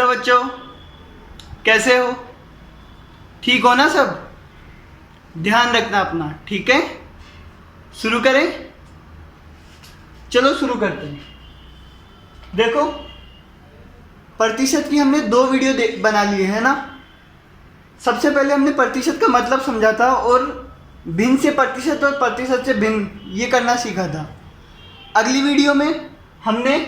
Hello बच्चों, कैसे हो? ठीक हो ना सब? ध्यान रखना अपना, ठीक है? शुरू करें? चलो शुरू करते हैं। देखो, प्रतिशत की हमने 2 वीडियो बना लिए है ना। सबसे पहले हमने प्रतिशत का मतलब समझा था और भिन्न से प्रतिशत और प्रतिशत से भिन्न ये करना सीखा था। अगली वीडियो में हमने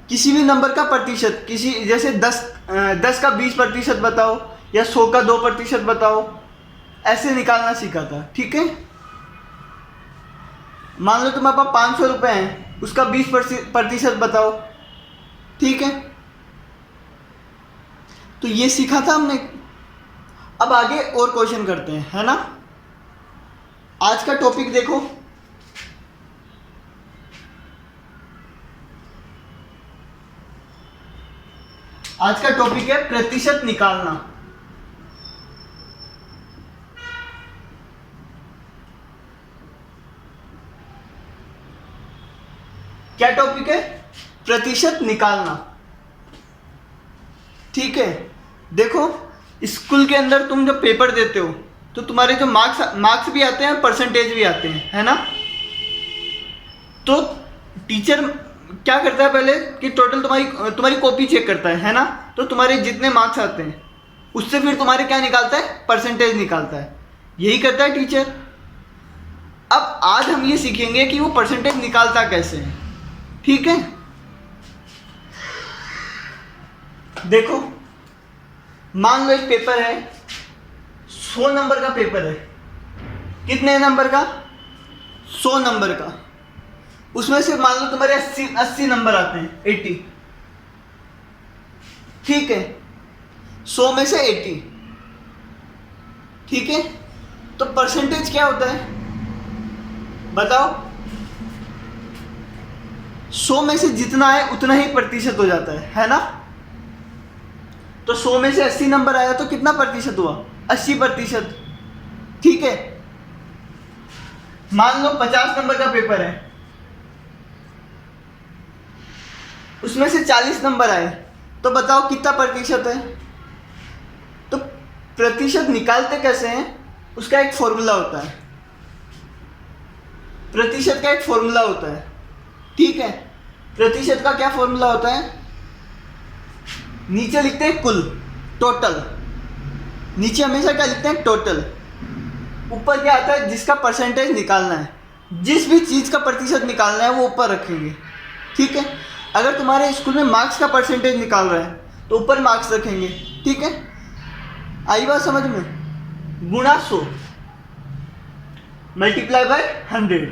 किसी भी नंबर का प्रतिशत, किसी जैसे 10 का 20% बताओ या 100 का 2% बताओ, ऐसे निकालना सीखा था, ठीक है? मान लो तुम्हारे पास 500 रुपये हैं, उसका 20% बताओ, ठीक है? तो ये सीखा था हमने। अब आगे और क्वेश्चन करते हैं, है ना? आज का टॉपिक देखो, आज का टॉपिक है प्रतिशत निकालना। क्या टॉपिक है? प्रतिशत निकालना, ठीक है? देखो, स्कूल के अंदर तुम जब पेपर देते हो तो तुम्हारे जो मार्क्स भी आते हैं, परसेंटेज भी आते हैं, है ना? तो टीचर क्या करता है पहले कि टोटल तुम्हारी कॉपी चेक करता है ना? तो तुम्हारे जितने मार्क्स आते हैं उससे फिर तुम्हारे क्या निकालता है? परसेंटेज निकालता है। यही करता है टीचर। अब आज हम ये सीखेंगे कि वो परसेंटेज निकालता कैसे है, ठीक है? देखो, मान लो एक पेपर है, 100 नंबर का पेपर है। कितने नंबर का? 100 नंबर का। उसमें से मान लो तुम्हारे 80 नंबर आते हैं, 80, ठीक है? 100 में से 80, ठीक है? तो परसेंटेज क्या होता है बताओ? 100 में से जितना है उतना ही प्रतिशत हो जाता है ना? तो 100 में से 80 नंबर आया तो कितना प्रतिशत हुआ? 80%, ठीक है? मान लो 50 नंबर का पेपर है, उसमें से 40 नंबर आए तो बताओ कितना प्रतिशत है? तो प्रतिशत निकालते कैसे हैं, उसका एक फॉर्मूला होता है। प्रतिशत का एक फॉर्मूला होता है, ठीक है? प्रतिशत का क्या फॉर्मूला होता है? नीचे लिखते हैं कुल, टोटल। नीचे हमेशा क्या लिखते हैं? टोटल। ऊपर क्या आता है? जिसका परसेंटेज निकालना है। जिस भी चीज़ का प्रतिशत निकालना है वो ऊपर रखेंगे, ठीक है? अगर तुम्हारे स्कूल में मार्क्स का परसेंटेज निकाल रहा है तो ऊपर मार्क्स रखेंगे, ठीक है? आई बात समझ में? गुणा 100 मल्टीप्लाई बाय 100।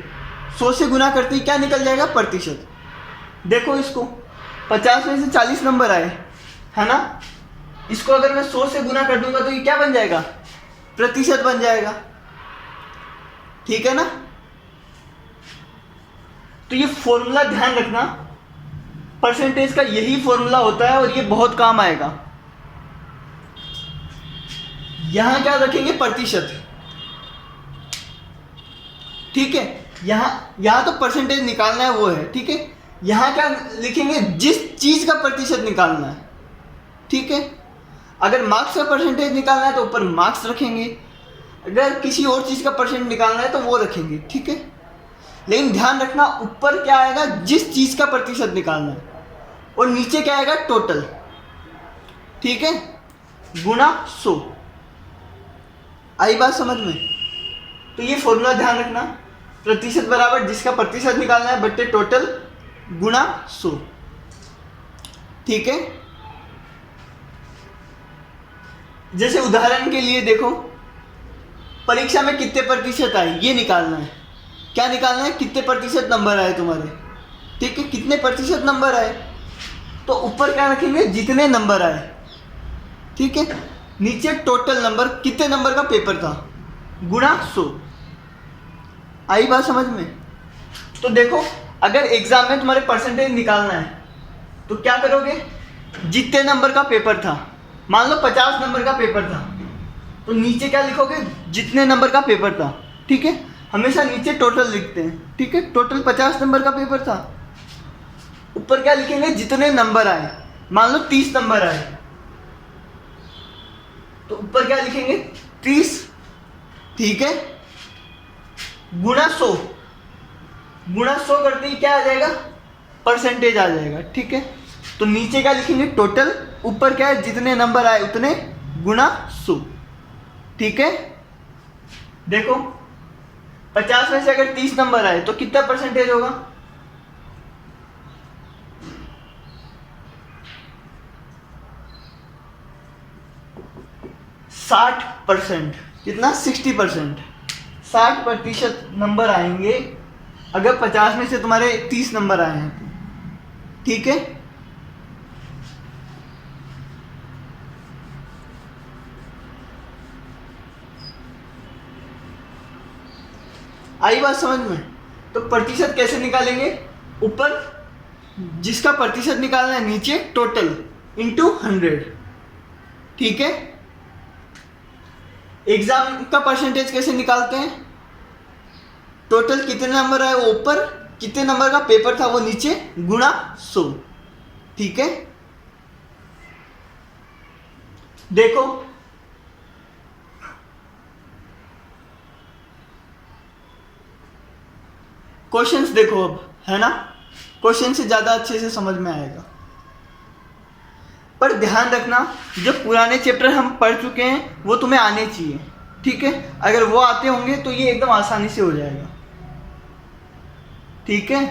100 से गुना करते ही क्या निकल जाएगा? प्रतिशत। देखो, इसको 50 में से 40 नंबर आए, है ना? इसको अगर मैं 100 से गुना कर दूंगा तो ये क्या बन जाएगा? प्रतिशत बन जाएगा, ठीक है ना? तो ये फॉर्मूला ध्यान रखना, परसेंटेज का यही फॉर्मूला होता है और ये बहुत काम आएगा। यहां क्या रखेंगे? प्रतिशत, ठीक है? यहां तो परसेंटेज निकालना है वो है, ठीक है? यहां क्या लिखेंगे? जिस चीज का प्रतिशत निकालना है, ठीक है? अगर मार्क्स का परसेंटेज निकालना है तो ऊपर मार्क्स रखेंगे, अगर किसी और चीज का परसेंट निकालना है तो वो रखेंगे, ठीक है? लेकिन ध्यान रखना, ऊपर क्या आएगा? जिस चीज का प्रतिशत निकालना है, और नीचे क्या आएगा? टोटल, ठीक है? गुणा 100। आई बात समझ में? तो ये फॉर्मूला ध्यान रखना, प्रतिशत बराबर जिसका प्रतिशत निकालना है बट्टे टोटल गुणा 100, ठीक है? जैसे उदाहरण के लिए देखो, परीक्षा में कितने प्रतिशत आए ये निकालना है। क्या निकालना है? कितने प्रतिशत नंबर आए तुम्हारे, ठीक है? कितने प्रतिशत नंबर आए तो ऊपर क्या रखेंगे? जितने नंबर आए, ठीक है? नीचे टोटल नंबर, कितने नंबर का पेपर था, गुणा 100। आई बात समझ में? तो देखो, अगर एग्जाम में तुम्हारे परसेंटेज निकालना है तो क्या करोगे? जितने नंबर का पेपर था, मान लो 50 नंबर का पेपर था, तो नीचे क्या लिखोगे? जितने नंबर का पेपर था, ठीक है? हमेशा नीचे टोटल लिखते हैं, ठीक है? टोटल 50 नंबर का पेपर था, ऊपर क्या लिखेंगे? जितने नंबर आए, मान लो 30 नंबर आए, तो ऊपर क्या लिखेंगे 30, ठीक है, गुणा 100, गुणा 100 करते ही क्या आ जाएगा, परसेंटेज आ जाएगा, ठीक है। तो नीचे क्या लिखेंगे टोटल, ऊपर क्या है जितने नंबर आए उतने गुणा 100, ठीक है। देखो 50 में से अगर 30 नंबर आए तो कितना परसेंटेज होगा, 60%, कितना 60%, 60% नंबर आएंगे अगर 50 में से तुम्हारे 30 नंबर आए हैं, ठीक है। आई बात समझ में। तो प्रतिशत कैसे निकालेंगे, ऊपर जिसका प्रतिशत निकालना है नीचे टोटल इंटू 100, ठीक है। एग्जाम का परसेंटेज कैसे निकालते हैं, टोटल कितने नंबर आए वो ऊपर, कितने नंबर का पेपर था वो नीचे, गुणा 100, ठीक है। देखो क्वेश्चंस देखो अब, है ना, क्वेश्चन से ज्यादा अच्छे से समझ में आएगा। पर ध्यान रखना जो पुराने चैप्टर हम पढ़ चुके हैं वो तुम्हें आने चाहिए, ठीक है। अगर वो आते होंगे तो ये एकदम आसानी से हो जाएगा, ठीक है।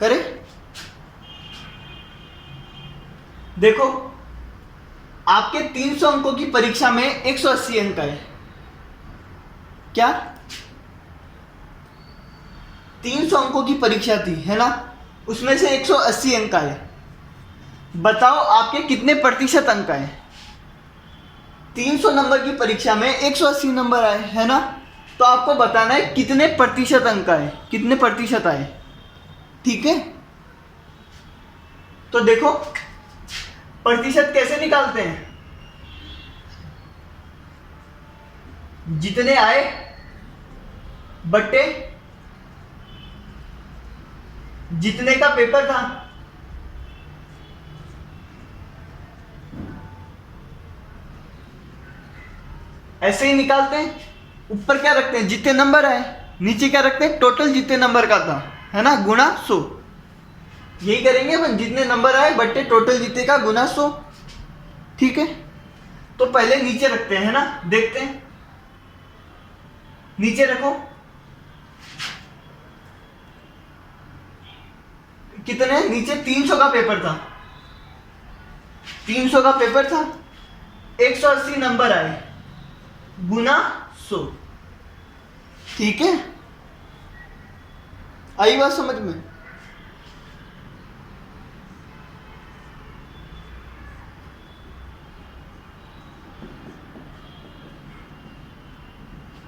करें, देखो आपके 300 अंकों की परीक्षा में 180 अंक आए, क्या 300 अंकों की परीक्षा थी, है ना, उसमें से 180 अंक आए। बताओ आपके कितने प्रतिशत अंक आए, 300 नंबर की परीक्षा में 180 नंबर आए, है ना, तो आपको बताना है कितने प्रतिशत अंक आए, कितने प्रतिशत आए, ठीक है। तो देखो प्रतिशत कैसे निकालते हैं, जितने आए बट्टे जितने का पेपर था, ऐसे ही निकालते हैं। ऊपर क्या रखते हैं जितने नंबर आए, नीचे क्या रखते हैं टोटल जितने नंबर का था, है ना, गुणा 100, यही करेंगे अपन, जितने नंबर आए बट्टे टोटल जितने का गुणा 100, ठीक है। तो पहले नीचे रखते हैं, है ना, देखते हैं, नीचे रखो कितने, नीचे 300 का पेपर था, 300 का पेपर था, 180 नंबर आए गुना 100, ठीक है। आई बात समझ में।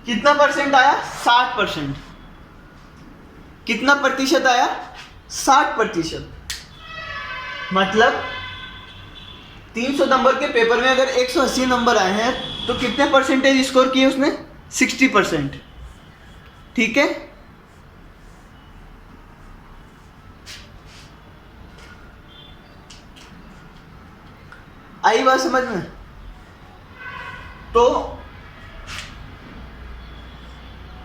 कितना परसेंट आया, 60%, कितना प्रतिशत आया, 60%, मतलब 300 नंबर के पेपर में अगर 180 नंबर आए हैं तो कितने परसेंटेज स्कोर किए उसने, 60%, ठीक है। आई बात समझ में। तो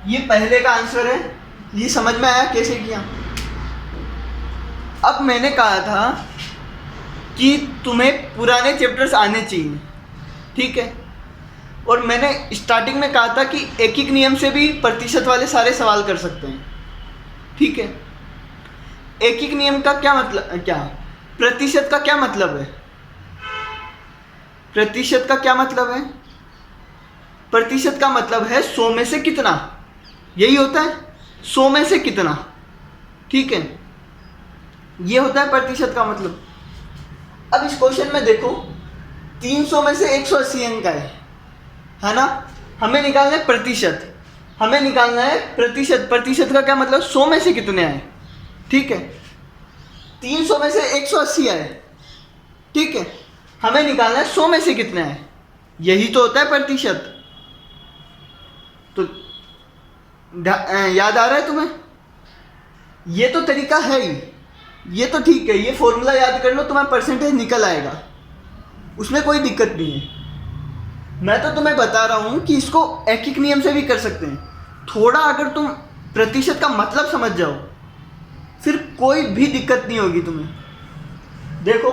ये पहले का आंसर है, ये समझ में आया कैसे किया। अब मैंने कहा था कि तुम्हें पुराने चैप्टर्स आने चाहिए, ठीक है, और मैंने स्टार्टिंग में कहा था कि एक एक नियम से भी प्रतिशत वाले सारे सवाल कर सकते हैं, ठीक है। एक एक नियम का क्या मतलब, क्या प्रतिशत का क्या मतलब है, प्रतिशत का क्या मतलब है, प्रतिशत का मतलब है 100 में से कितना, यही होता है, 100 में से कितना, ठीक है, ये होता है प्रतिशत का मतलब। अब इस क्वेश्चन में देखो 300 में से 180 अंक आए, है ना, हमें निकालना है प्रतिशत, हमें निकालना है प्रतिशत, प्रतिशत का क्या मतलब 100 में से कितने आए, ठीक है। 300 में से 180 आए, ठीक है, हमें निकालना है 100 में से कितने आए, यही तो होता है प्रतिशत। तो याद आ रहा है तुम्हें, ये तो तरीका है ही, ये तो ठीक है, ये फॉर्मूला याद कर लो, तुम्हारा परसेंटेज निकल आएगा, उसमें कोई दिक्कत नहीं है। मैं तो तुम्हें बता रहा हूँ कि इसको एक एक नियम से भी कर सकते हैं। थोड़ा अगर तुम प्रतिशत का मतलब समझ जाओ, फिर कोई भी दिक्कत नहीं होगी तुम्हें। देखो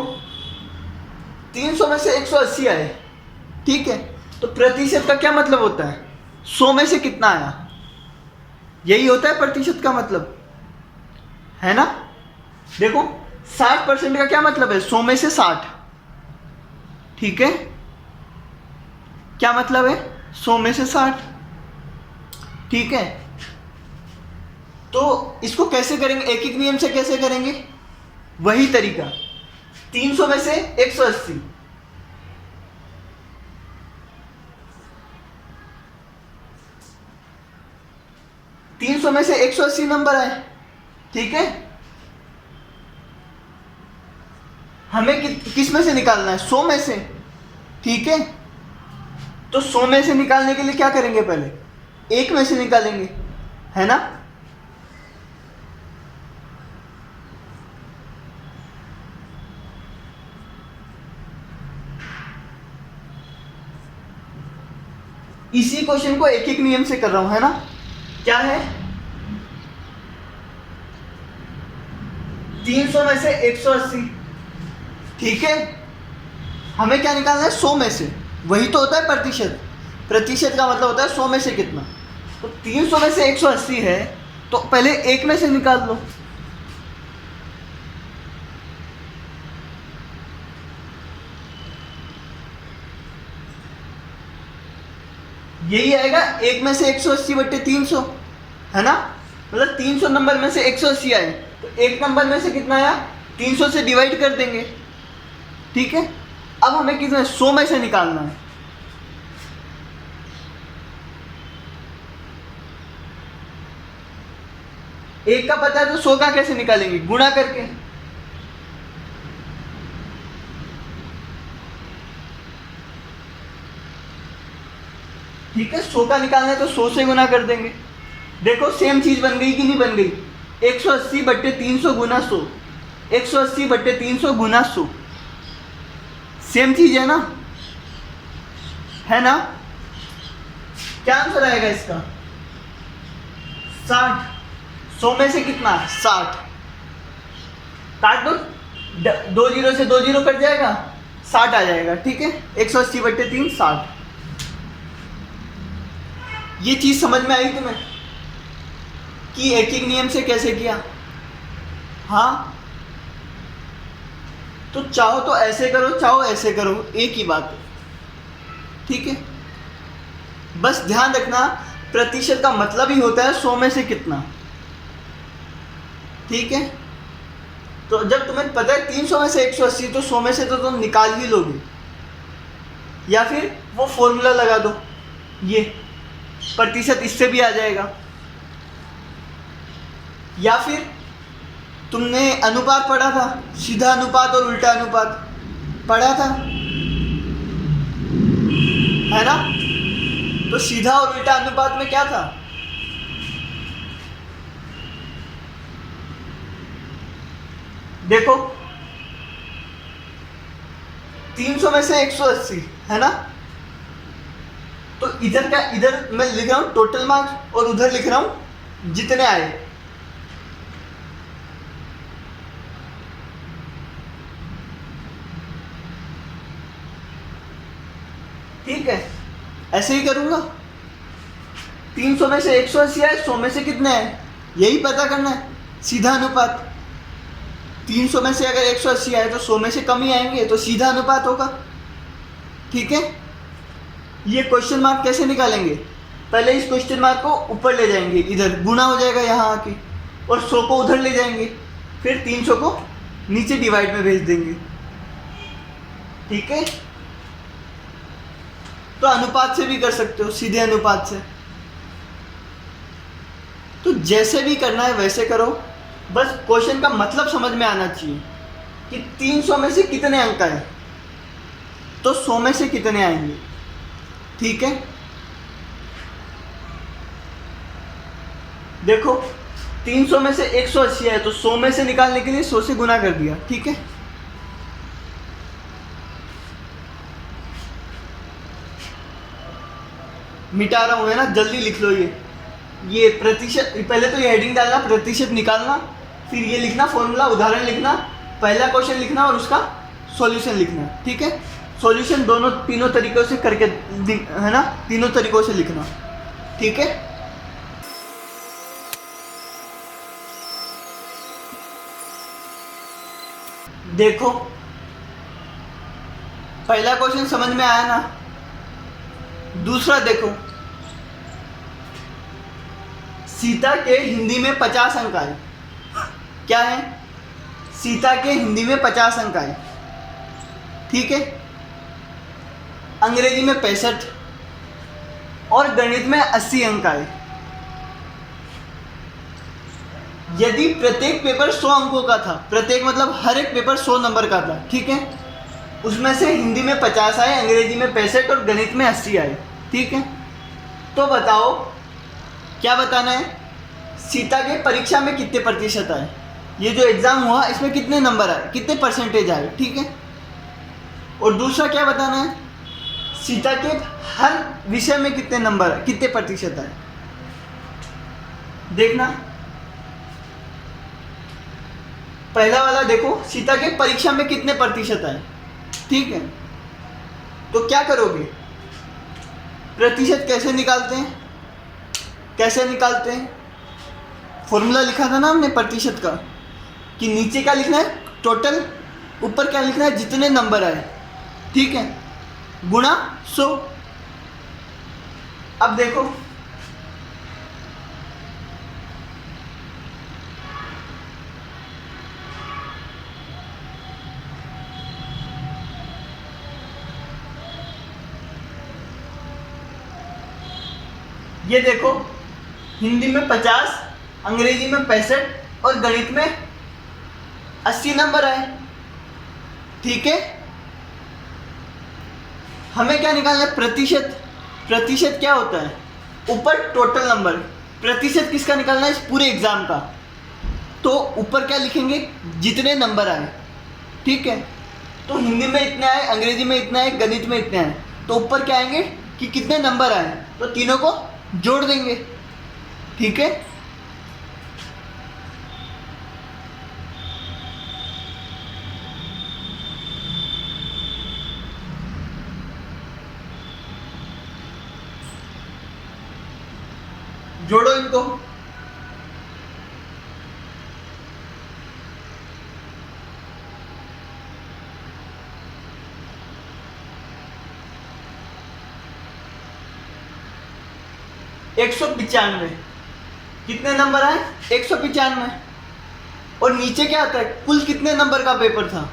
300 में से 180 आए, ठीक है, तो प्रतिशत का क्या मतलब होता है? 100 में से कितना आया, यही होता है प्रतिशत का मतलब, है ना। देखो 60% का क्या मतलब है? 100 में से 60, ठीक है, क्या मतलब है? 100 में से 60, ठीक है। तो इसको कैसे करेंगे? एक एक नियम से कैसे करेंगे? वही तरीका, 300 में से 180, तीन सौ में से 180 नंबर आए, ठीक है। हमें किस में से निकालना है? 100 में से, ठीक है। तो 100 में से निकालने के लिए क्या करेंगे? पहले 1 में से निकालेंगे, है ना। इसी क्वेश्चन को एक एक नियम से कर रहा हूं, है ना। क्या है? 300 में से 180, ठीक है। हमें क्या निकालना है? 100 में से, वही तो होता है प्रतिशत। प्रतिशत का मतलब होता है 100 में से कितना। तो 300 में से 180 है, तो पहले 1 में से निकाल लो। यही आएगा 1 में से 180 बट्टे 300, है ना। मतलब 300 नंबर में से 180 आए, तो एक नंबर में से कितना आया? 300 से डिवाइड कर देंगे, ठीक है। अब हमें कितना? 100 में से निकालना है। एक का पता है तो 100 का कैसे निकालेंगे? गुणा करके। ठीक है, 100 का निकालना है तो 100 से गुना कर देंगे। देखो सेम चीज बन गई कि नहीं बन गई? 180 बट्टे 300 गुना 100, 180 बट्टे 300 गुना 100, सेम चीज है ना, है ना। क्या आंसर आएगा इसका? 60। 100 में से कितना? 60। काट दो, 2 जीरो से 2 जीरो कट जाएगा, 60 आ जाएगा, ठीक है। 180 बट्टे 3 60। ये चीज समझ में आई तुम्हें कि एक एक नियम से कैसे किया? हाँ, तो चाहो तो ऐसे करो, चाहो ऐसे करो, एक ही बात है, ठीक है। बस ध्यान रखना प्रतिशत का मतलब ही होता है 100 में से कितना, ठीक है। तो जब तुम्हें पता है 300 में से 180, तो 100 में से तो तुम निकाल ही लोगे, या फिर वो फॉर्मूला लगा दो, ये प्रतिशत इससे भी आ जाएगा। या फिर तुमने अनुपात पढ़ा था, सीधा अनुपात और उल्टा अनुपात पढ़ा था, है ना। तो सीधा और उल्टा अनुपात में क्या था? देखो 300 में से 180, है ना। तो इधर क्या, इधर मैं लिख रहा हूं टोटल मार्क्स और उधर लिख रहा हूं जितने आए, ठीक है। ऐसे ही करूंगा। 300 में से 180 आए, 100 में से कितने हैं यही पता करना है, सीधा अनुपात। 300 में से अगर 180 आए तो 100 में से कम ही आएंगे, तो सीधा अनुपात होगा, ठीक है। ये क्वेश्चन मार्क कैसे निकालेंगे? पहले इस क्वेश्चन मार्क को ऊपर ले जाएंगे, इधर गुना हो जाएगा यहाँ आके, और 100 को उधर ले जाएंगे, फिर 300 को नीचे डिवाइड में भेज देंगे, ठीक है। तो अनुपात से भी कर सकते हो, सीधे अनुपात से। तो जैसे भी करना है वैसे करो, बस क्वेश्चन का मतलब समझ में आना चाहिए कि 300 में से कितने अंक आए, तो 100 में से कितने आएंगे, ठीक है। देखो 300 में से 180 है तो 100 में से निकालने के लिए 100 से गुना कर दिया, ठीक है। मिटा रहा हूं, है ना, जल्दी लिख लो। ये प्रतिशत, पहले तो ये हेडिंग डालना, प्रतिशत निकालना, फिर ये लिखना फॉर्मूला, उदाहरण लिखना, पहला क्वेश्चन लिखना और उसका सॉल्यूशन लिखना, ठीक है। सॉल्यूशन दोनों तीनों तरीकों से करके, है ना, तीनों तरीकों से लिखना, ठीक है। देखो पहला क्वेश्चन समझ में आया ना। दूसरा देखो, सीता के हिंदी में 50 अंक आए। क्या है? सीता के हिंदी में 50 अंक आए, ठीक है। अंग्रेजी में 65 और गणित में 80 अंक आए। यदि प्रत्येक पेपर 100 अंकों का था, प्रत्येक मतलब हर एक पेपर 100 नंबर का था, ठीक है, उसमें से हिंदी में 50 आए, अंग्रेजी में 65 और गणित में 80 आए, ठीक है। तो बताओ क्या बताना है, सीता के परीक्षा में कितने प्रतिशत आए। ये जो एग्जाम हुआ इसमें कितने नंबर आए, कितने परसेंटेज आए, ठीक है। और दूसरा क्या बताना है, सीता के हर विषय में कितने नंबर आए, कितने प्रतिशत आए। देखना पहला वाला देखो, सीता के परीक्षा में कितने प्रतिशत आए, ठीक है। तो क्या करोगे, प्रतिशत कैसे निकालते हैं, कैसे निकालते हैं, फॉर्मूला लिखा था ना हमने प्रतिशत का, कि नीचे क्या लिखना है टोटल, ऊपर क्या लिखना है जितने नंबर आए, ठीक है, गुणा 100। अब देखो ये देखो, हिंदी में 50, अंग्रेजी में 65 और गणित में 80 नंबर आए, ठीक है। हमें क्या निकालना है, प्रतिशत। प्रतिशत क्या होता है, ऊपर टोटल नंबर, प्रतिशत किसका निकालना है, इस पूरे एग्जाम का। तो ऊपर क्या लिखेंगे, जितने नंबर आए, ठीक है। तो हिंदी में इतने आए, अंग्रेजी में इतने आए, गणित में इतने आए, तो ऊपर क्या आएंगे कि कितने नंबर आए, तो तीनों को जोड़ देंगे, ठीक है। जोड़ो इनको। एक 195 कितने नंबर आए, 195। और नीचे क्या आता है, कुल कितने नंबर का पेपर था।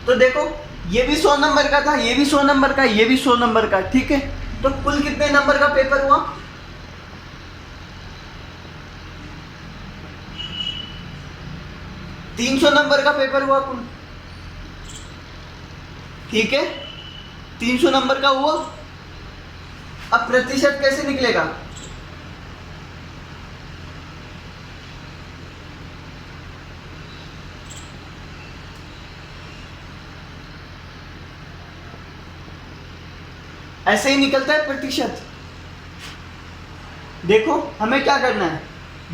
तो देखो ये भी 100 नंबर का था, ये भी 100 नंबर का, ये भी 100 नंबर का, ठीक है। तो कुल कितने नंबर का पेपर हुआ, $300 नंबर का पेपर हुआ कुल, ठीक है। 300 नंबर का हुआ। अब प्रतिशत कैसे निकलेगा, ऐसे ही निकलता है प्रतिशत। देखो हमें क्या करना है,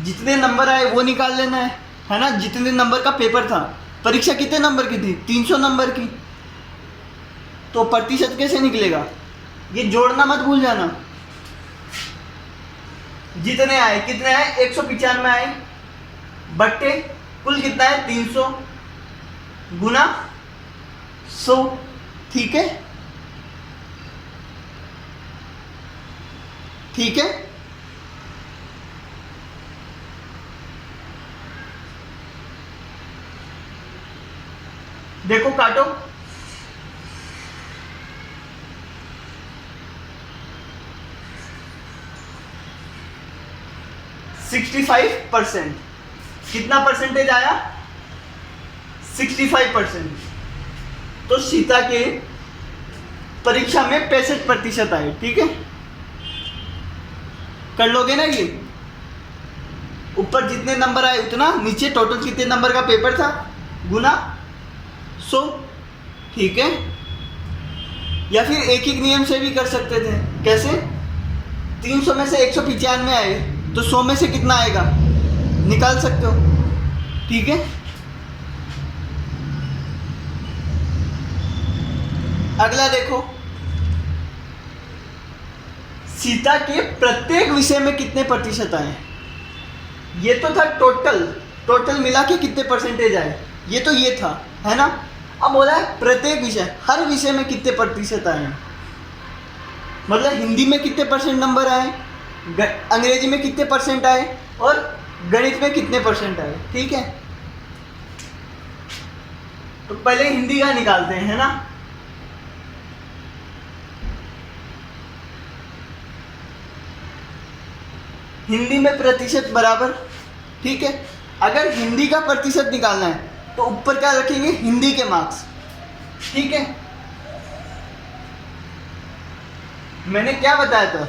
जितने नंबर आए वो निकाल लेना है ना। जितने नंबर का पेपर था, परीक्षा कितने नंबर की थी, 300 नंबर की। तो प्रतिशत कैसे निकलेगा, ये जोड़ना मत भूल जाना। जितने आए, कितने आए, 195 आए, बट्टे कुल कितना है 300 गुना 100, ठीक है, ठीक है। देखो काटो, 65%। कितना परसेंटेज आया, 65%। तो सीता के परीक्षा में 65% आए, ठीक है। कर लोगे ना ये? ऊपर जितने नंबर आए उतना, नीचे टोटल कितने नंबर का पेपर था गुना 100, ठीक है। या फिर एक ही नियम से भी कर सकते थे। कैसे? 300 में से 195 आए तो 100 में से कितना आएगा निकाल सकते हो, ठीक है। अगला देखो, सीता के प्रत्येक विषय में कितने प्रतिशत आए। ये तो था टोटल मिला के कितने परसेंटेज आए, ये तो ये था, है ना। अब बोला है प्रत्येक विषय, हर विषय में कितने प्रतिशत आए, मतलब हिंदी में कितने परसेंट नंबर आए, अंग्रेजी में कितने परसेंट आए और गणित में कितने परसेंट आए, ठीक है। तो पहले हिंदी का निकालते हैं, है ना। हिंदी में प्रतिशत बराबर, ठीक है। अगर हिंदी का प्रतिशत निकालना है तो ऊपर क्या रखेंगे, हिंदी के मार्क्स, ठीक है। मैंने क्या बताया था,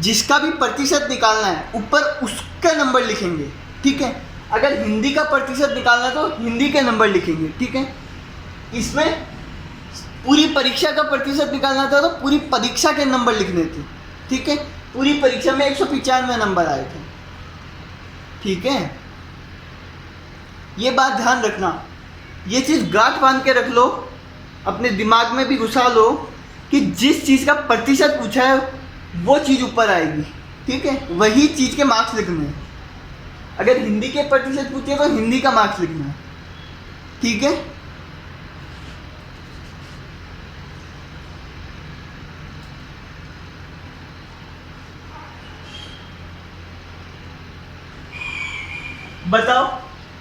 जिसका भी प्रतिशत निकालना है ऊपर उसका नंबर लिखेंगे, ठीक है। अगर हिंदी का प्रतिशत निकालना है तो हिंदी के नंबर लिखेंगे, ठीक है। इसमें पूरी परीक्षा का प्रतिशत निकालना था तो पूरी परीक्षा के नंबर लिखने थे, ठीक है। पूरी परीक्षा में 195 नंबर आए थे, ठीक है। ये बात ध्यान रखना, ये चीज़ गांठ बांध के रख लो, अपने दिमाग में भी घुसा लो कि जिस चीज़ का प्रतिशत पूछा है वो चीज़ ऊपर आएगी, ठीक है। वही चीज़ के मार्क्स लिखने हैं। अगर हिंदी के प्रतिशत पूछे तो हिंदी का मार्क्स लिखना है, ठीक है। बताओ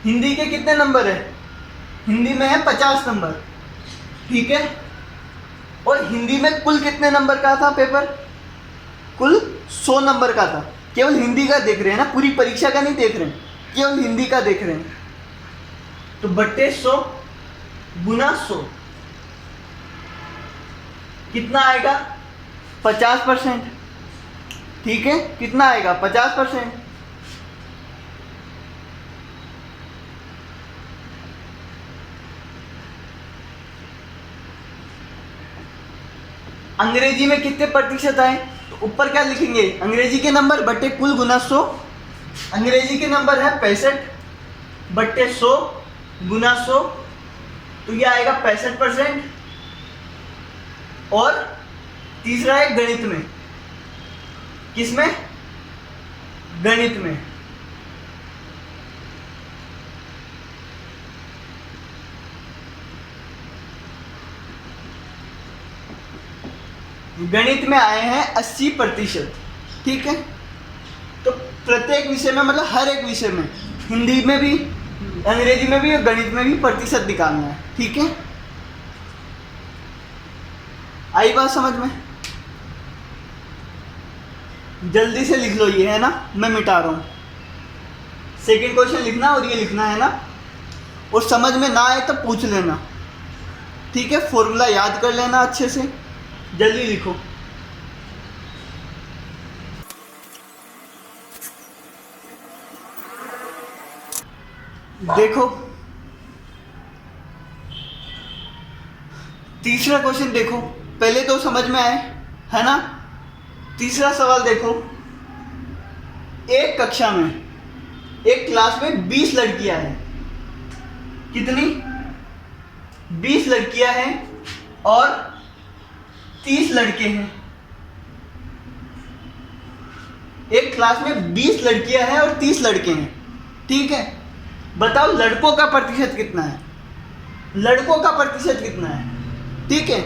हिंदी के कितने नंबर है, हिंदी में है 50 नंबर, ठीक है। और हिंदी में कुल कितने नंबर का था पेपर, कुल 100 नंबर का था। केवल हिंदी का देख रहे हैं ना, पूरी परीक्षा का नहीं देख रहे हैं, केवल हिंदी का देख रहे हैं। तो बट्टे 100 गुना 100 कितना आएगा, 50%, ठीक है। कितना आएगा, 50%। अंग्रेजी में कितने प्रतिशत आए, तो ऊपर क्या लिखेंगे, अंग्रेजी के नंबर बट्टे कुल गुना 100। अंग्रेजी के नंबर है 65 बट्टे 100 गुना 100, तो ये आएगा 65%। और तीसरा है गणित में, किसमें, गणित में। गणित में आए हैं 80%, ठीक है। तो प्रत्येक विषय में, मतलब हर एक विषय में, हिंदी में भी, अंग्रेजी में भी और गणित में भी प्रतिशत निकालना है, ठीक है। आई बात समझ में? जल्दी से लिख लो ये, है ना, मैं मिटा रहा हूँ। सेकंड क्वेश्चन लिखना और ये लिखना है ना, और समझ में ना आए तो पूछ लेना, ठीक है। फॉर्मूला याद कर लेना अच्छे से, जल्दी लिखो। देखो तीसरा क्वेश्चन देखो, पहले तो समझ में आए, है ना। तीसरा सवाल देखो, एक कक्षा में, एक क्लास में 20 लड़कियां हैं। कितनी, 20 लड़कियां हैं और 30 लड़के हैं। एक क्लास में 20 लड़कियां हैं और 30 लड़के हैं, ठीक है। बताओ लड़कों का प्रतिशत कितना है, लड़कों का प्रतिशत कितना है, ठीक है।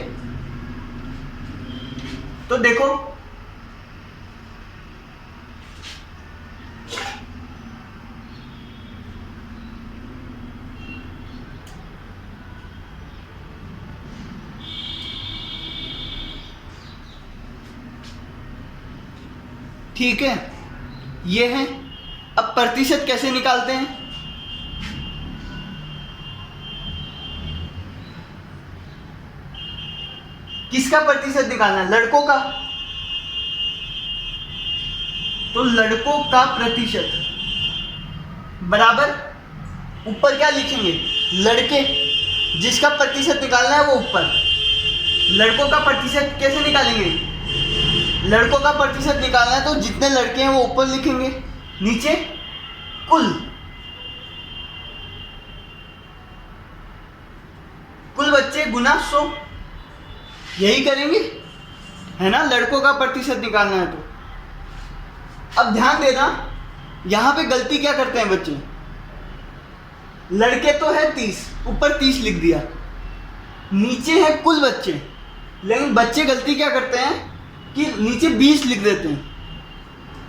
तो देखो ठीक है, ये है। अब प्रतिशत कैसे निकालते हैं, किसका प्रतिशत निकालना है, लड़कों का। तो लड़कों का प्रतिशत बराबर ऊपर क्या लिखेंगे, लड़के, जिसका प्रतिशत निकालना है वो ऊपर। लड़कों का प्रतिशत कैसे निकालेंगे, लड़कों का प्रतिशत निकालना है तो जितने लड़के हैं वो ऊपर लिखेंगे, नीचे कुल बच्चे गुना 100, यही करेंगे, है ना। लड़कों का प्रतिशत निकालना है तो अब ध्यान देना, यहां पे गलती क्या करते हैं बच्चे, लड़के तो है 30, ऊपर 30 लिख दिया, नीचे है कुल बच्चे, लेकिन बच्चे गलती क्या करते हैं कि नीचे 20 लिख देते हैं,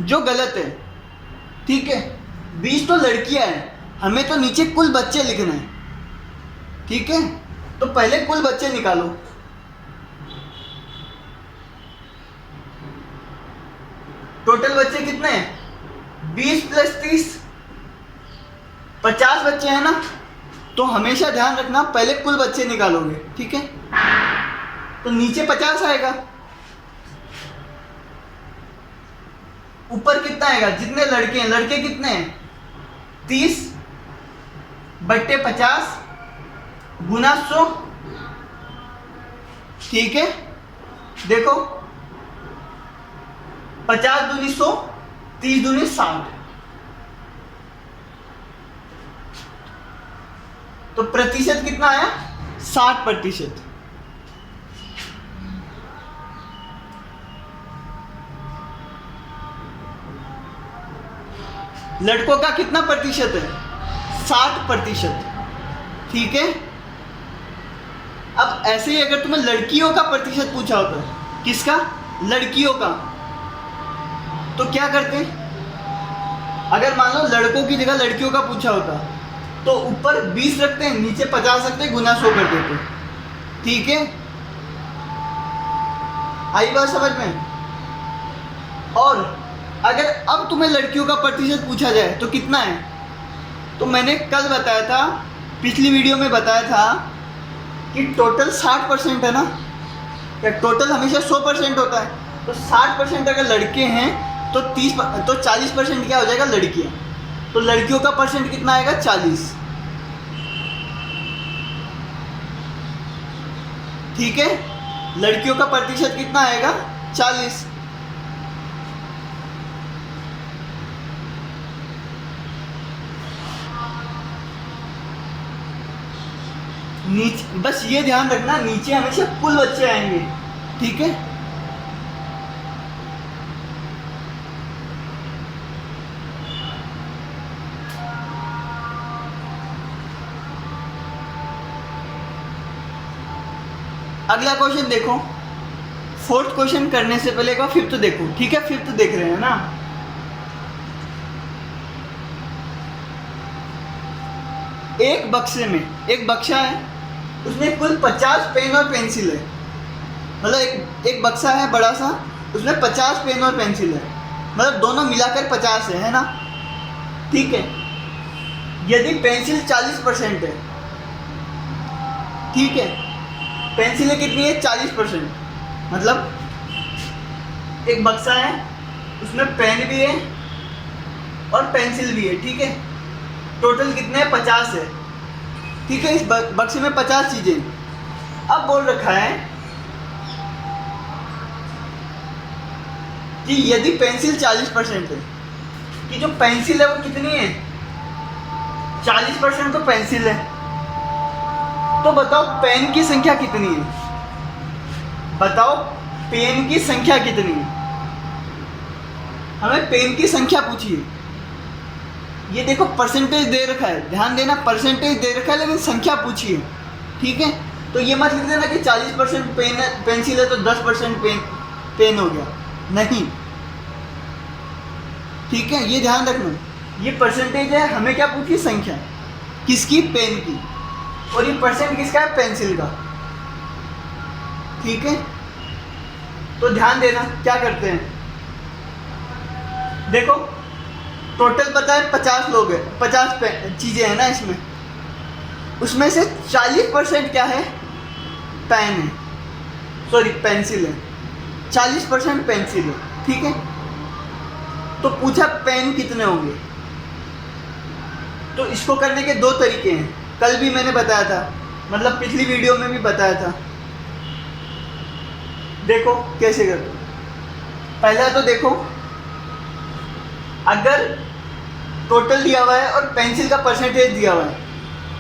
जो गलत है। ठीक है, 20 तो लड़कियां हैं, हमें तो नीचे कुल बच्चे लिखना है। ठीक है, तो पहले कुल बच्चे निकालो। टोटल बच्चे कितने हैं, 20 प्लस 30, 50 बच्चे हैं ना। तो हमेशा ध्यान रखना पहले कुल बच्चे निकालोगे। ठीक है, तो नीचे 50 आएगा, ऊपर कितना आएगा, जितने लड़के हैं, लड़के कितने हैं 30 बट्टे 50 गुना 100। ठीक है, देखो 50 दूनी 100, 30 दूनी 60, तो प्रतिशत कितना आया, 60%। लड़कों का कितना प्रतिशत है, 60%। ठीक है, अब ऐसे ही अगर तुम्हें लड़कियों का प्रतिशत पूछा होता है, किसका, लड़कियों का, तो क्या करते हैं, अगर मान लो लड़कों की जगह लड़कियों का पूछा होता तो ऊपर 20 रखते हैं, नीचे 50 रखते हैं, गुना 100 कर देते। ठीक है, आई बात समझ में। और अगर अब तुम्हें लड़कियों का प्रतिशत पूछा जाए तो कितना है, तो मैंने कल बताया था, पिछली वीडियो में बताया था कि टोटल 60% है ना, या टोटल हमेशा 100% होता है, तो 60% अगर लड़के हैं तो 40% क्या हो जाएगा, लड़कियां। तो लड़कियों का परसेंट कितना आएगा, 40। ठीक है, लड़कियों का प्रतिशत कितना आएगा, 40। नीचे बस ये ध्यान रखना, नीचे हमेशा कुल बच्चे आएंगे। ठीक है, अगला क्वेश्चन देखो, फोर्थ क्वेश्चन करने से पहले का फिफ्थ देखो। ठीक है, फिफ्थ देख रहे हैं ना, एक बक्से में, एक बक्सा है, उसमें कुल 50 पेन और पेंसिल है, मतलब एक बक्सा है बड़ा सा, उसमें 50 पेन और पेंसिल है, मतलब दोनों मिलाकर 50 है ना। ठीक है, यदि पेंसिल 40% है, ठीक है, पेंसिलें कितनी है, 40%, मतलब एक बक्सा है, उसमें पेन भी है और पेंसिल भी है। ठीक है, टोटल कितने हैं, 50 है। ठीक है, इस बक्से में 50 चीजें। अब बोल रखा है कि यदि पेंसिल 40% है, कि जो पेंसिल है वो कितनी है, 40% तो पेंसिल है, तो बताओ पेन की संख्या कितनी है, बताओ पेन की संख्या कितनी है। हमें पेन की संख्या पूछिए। ये देखो परसेंटेज दे रखा है, ध्यान देना, परसेंटेज दे रखा है लेकिन संख्या पूछिए। ठीक है, तो ये मत लिख देना कि 40% पेंसिल है तो 10% पेन हो गया, नहीं। ठीक है, ये ध्यान रखना, ये परसेंटेज है, हमें क्या पूछी, संख्या किसकी, पेन की, और ये परसेंट किसका है, पेंसिल का। ठीक है, तो ध्यान देना क्या करते हैं, देखो टोटल पता है 50 लोग हैं, 50 चीज़ें हैं ना इसमें, उसमें से 40% क्या है, पेन है, सॉरी पेंसिल है, 40% पेंसिल है। ठीक है, तो पूछा पेन कितने होंगे। तो इसको करने के दो तरीके हैं, कल भी मैंने बताया था, मतलब पिछली वीडियो में भी बताया था। देखो कैसे करते। पहला तो देखो, अगर टोटल दिया हुआ है और पेंसिल का परसेंटेज दिया हुआ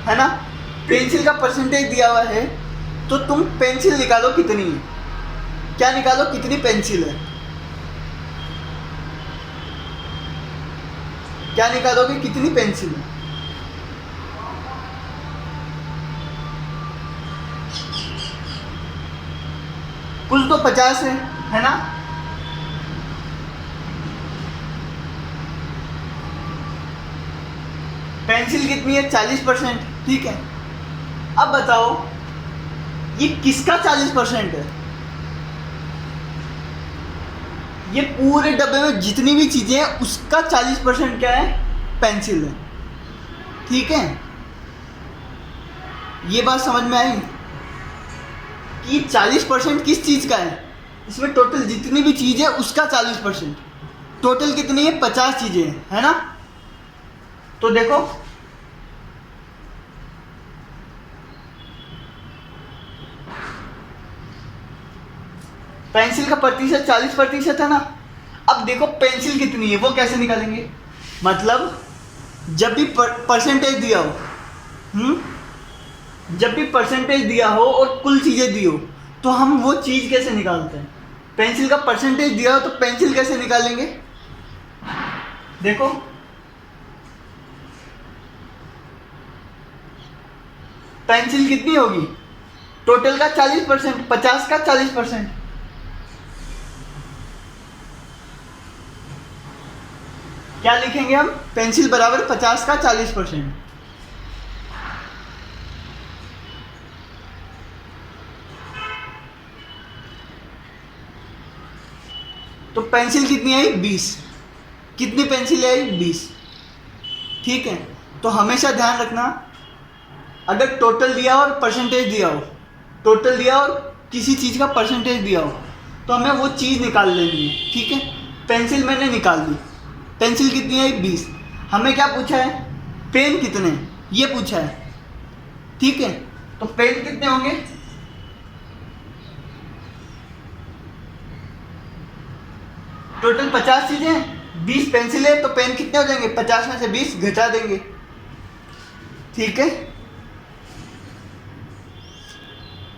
है ना, पेंसिल का परसेंटेज दिया हुआ है, तो तुम पेंसिल निकालो कितनी है। क्या निकालो, कितनी पेंसिल है, क्या निकालोगे, कितनी पेंसिल है। कुल तो 50 है ना। पेंसिल कितनी है, 40%। ठीक है, अब बताओ ये किसका 40% है। ये पूरे डब्बे में जितनी भी चीजें हैं उसका 40% क्या है, पेंसिल है। ठीक है, ये बात समझ में आई कि 40% किस चीज का है। इसमें टोटल जितनी भी चीज है उसका 40%। टोटल कितनी है, 50 चीजें हैं, है ना। तो देखो पेंसिल का प्रतिशत 40% है ना। अब देखो पेंसिल कितनी है वो कैसे निकालेंगे। मतलब जब भी परसेंटेज दिया हो, जब भी परसेंटेज दिया हो और कुल चीजें दी हो, तो हम वो चीज कैसे निकालते हैं। पेंसिल का परसेंटेज दिया हो तो पेंसिल कैसे निकालेंगे। देखो पेंसिल कितनी होगी, टोटल का 40%, 50 का 40%। क्या लिखेंगे हम, पेंसिल बराबर 50 का 40%। तो पेंसिल कितनी आई, 20। कितनी पेंसिल आई, 20। ठीक है, तो हमेशा ध्यान रखना, अगर टोटल दिया हो और परसेंटेज दिया हो, टोटल दिया और किसी चीज का परसेंटेज दिया हो, तो हमें वो चीज निकाल लेनी है। ठीक है, पेंसिल मैंने निकाल ली, पेंसिल कितनी आई, 20। हमें क्या पूछा है, पेन कितने, ये पूछा है। ठीक है, तो पेन कितने होंगे, टोटल 50 चीजें, 20 पेंसिल है, तो पेन कितने हो जाएंगे, 50 में से 20 घटा देंगे। ठीक है,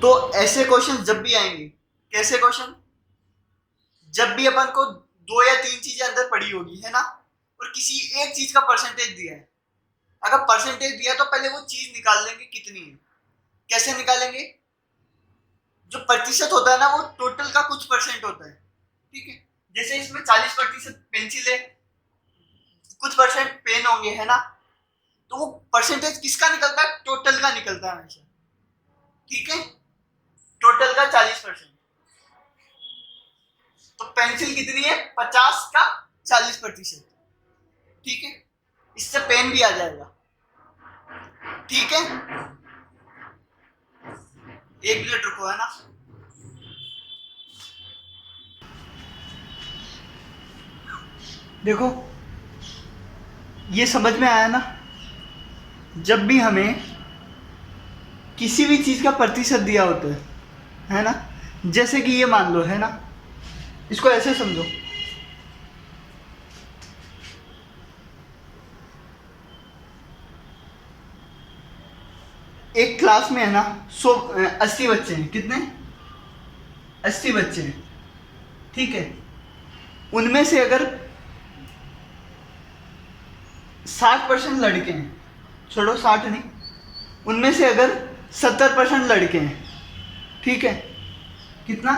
तो ऐसे क्वेश्चन जब भी आएंगे, कैसे क्वेश्चन, जब भी अपन को 2 या 3 चीजें अंदर पड़ी होगी, है ना, और किसी एक चीज का परसेंटेज दिया है। अगर परसेंटेज दिया तो पहले वो चीज निकाल लेंगे कितनी है। कैसे निकालेंगे, जो प्रतिशत होता है ना वो टोटल का कुछ परसेंट होता है। ठीक है, जैसे इसमें 40% पेंसिल है, कुछ परसेंट पेन होंगे, है ना, तो वो परसेंटेज किसका निकलता है, टोटल का निकलता है हमेशा। ठीक है, टोटल का 40%। तो पेंसिल कितनी है, 50 का 40%। ठीक है, इससे पेन भी आ जाएगा। ठीक है, 1 मिनट रुको, है ना। देखो ये समझ में आया ना, जब भी हमें किसी भी चीज का प्रतिशत दिया होता है ना, जैसे कि ये मान लो, है ना, इसको ऐसे समझो, एक क्लास में है ना 80 बच्चे हैं। कितने, 80 बच्चे हैं। ठीक है, उनमें से अगर 60% लड़के हैं, छोड़ो 60 नहीं, उनमें से अगर 70% लड़के हैं, ठीक है, कितना,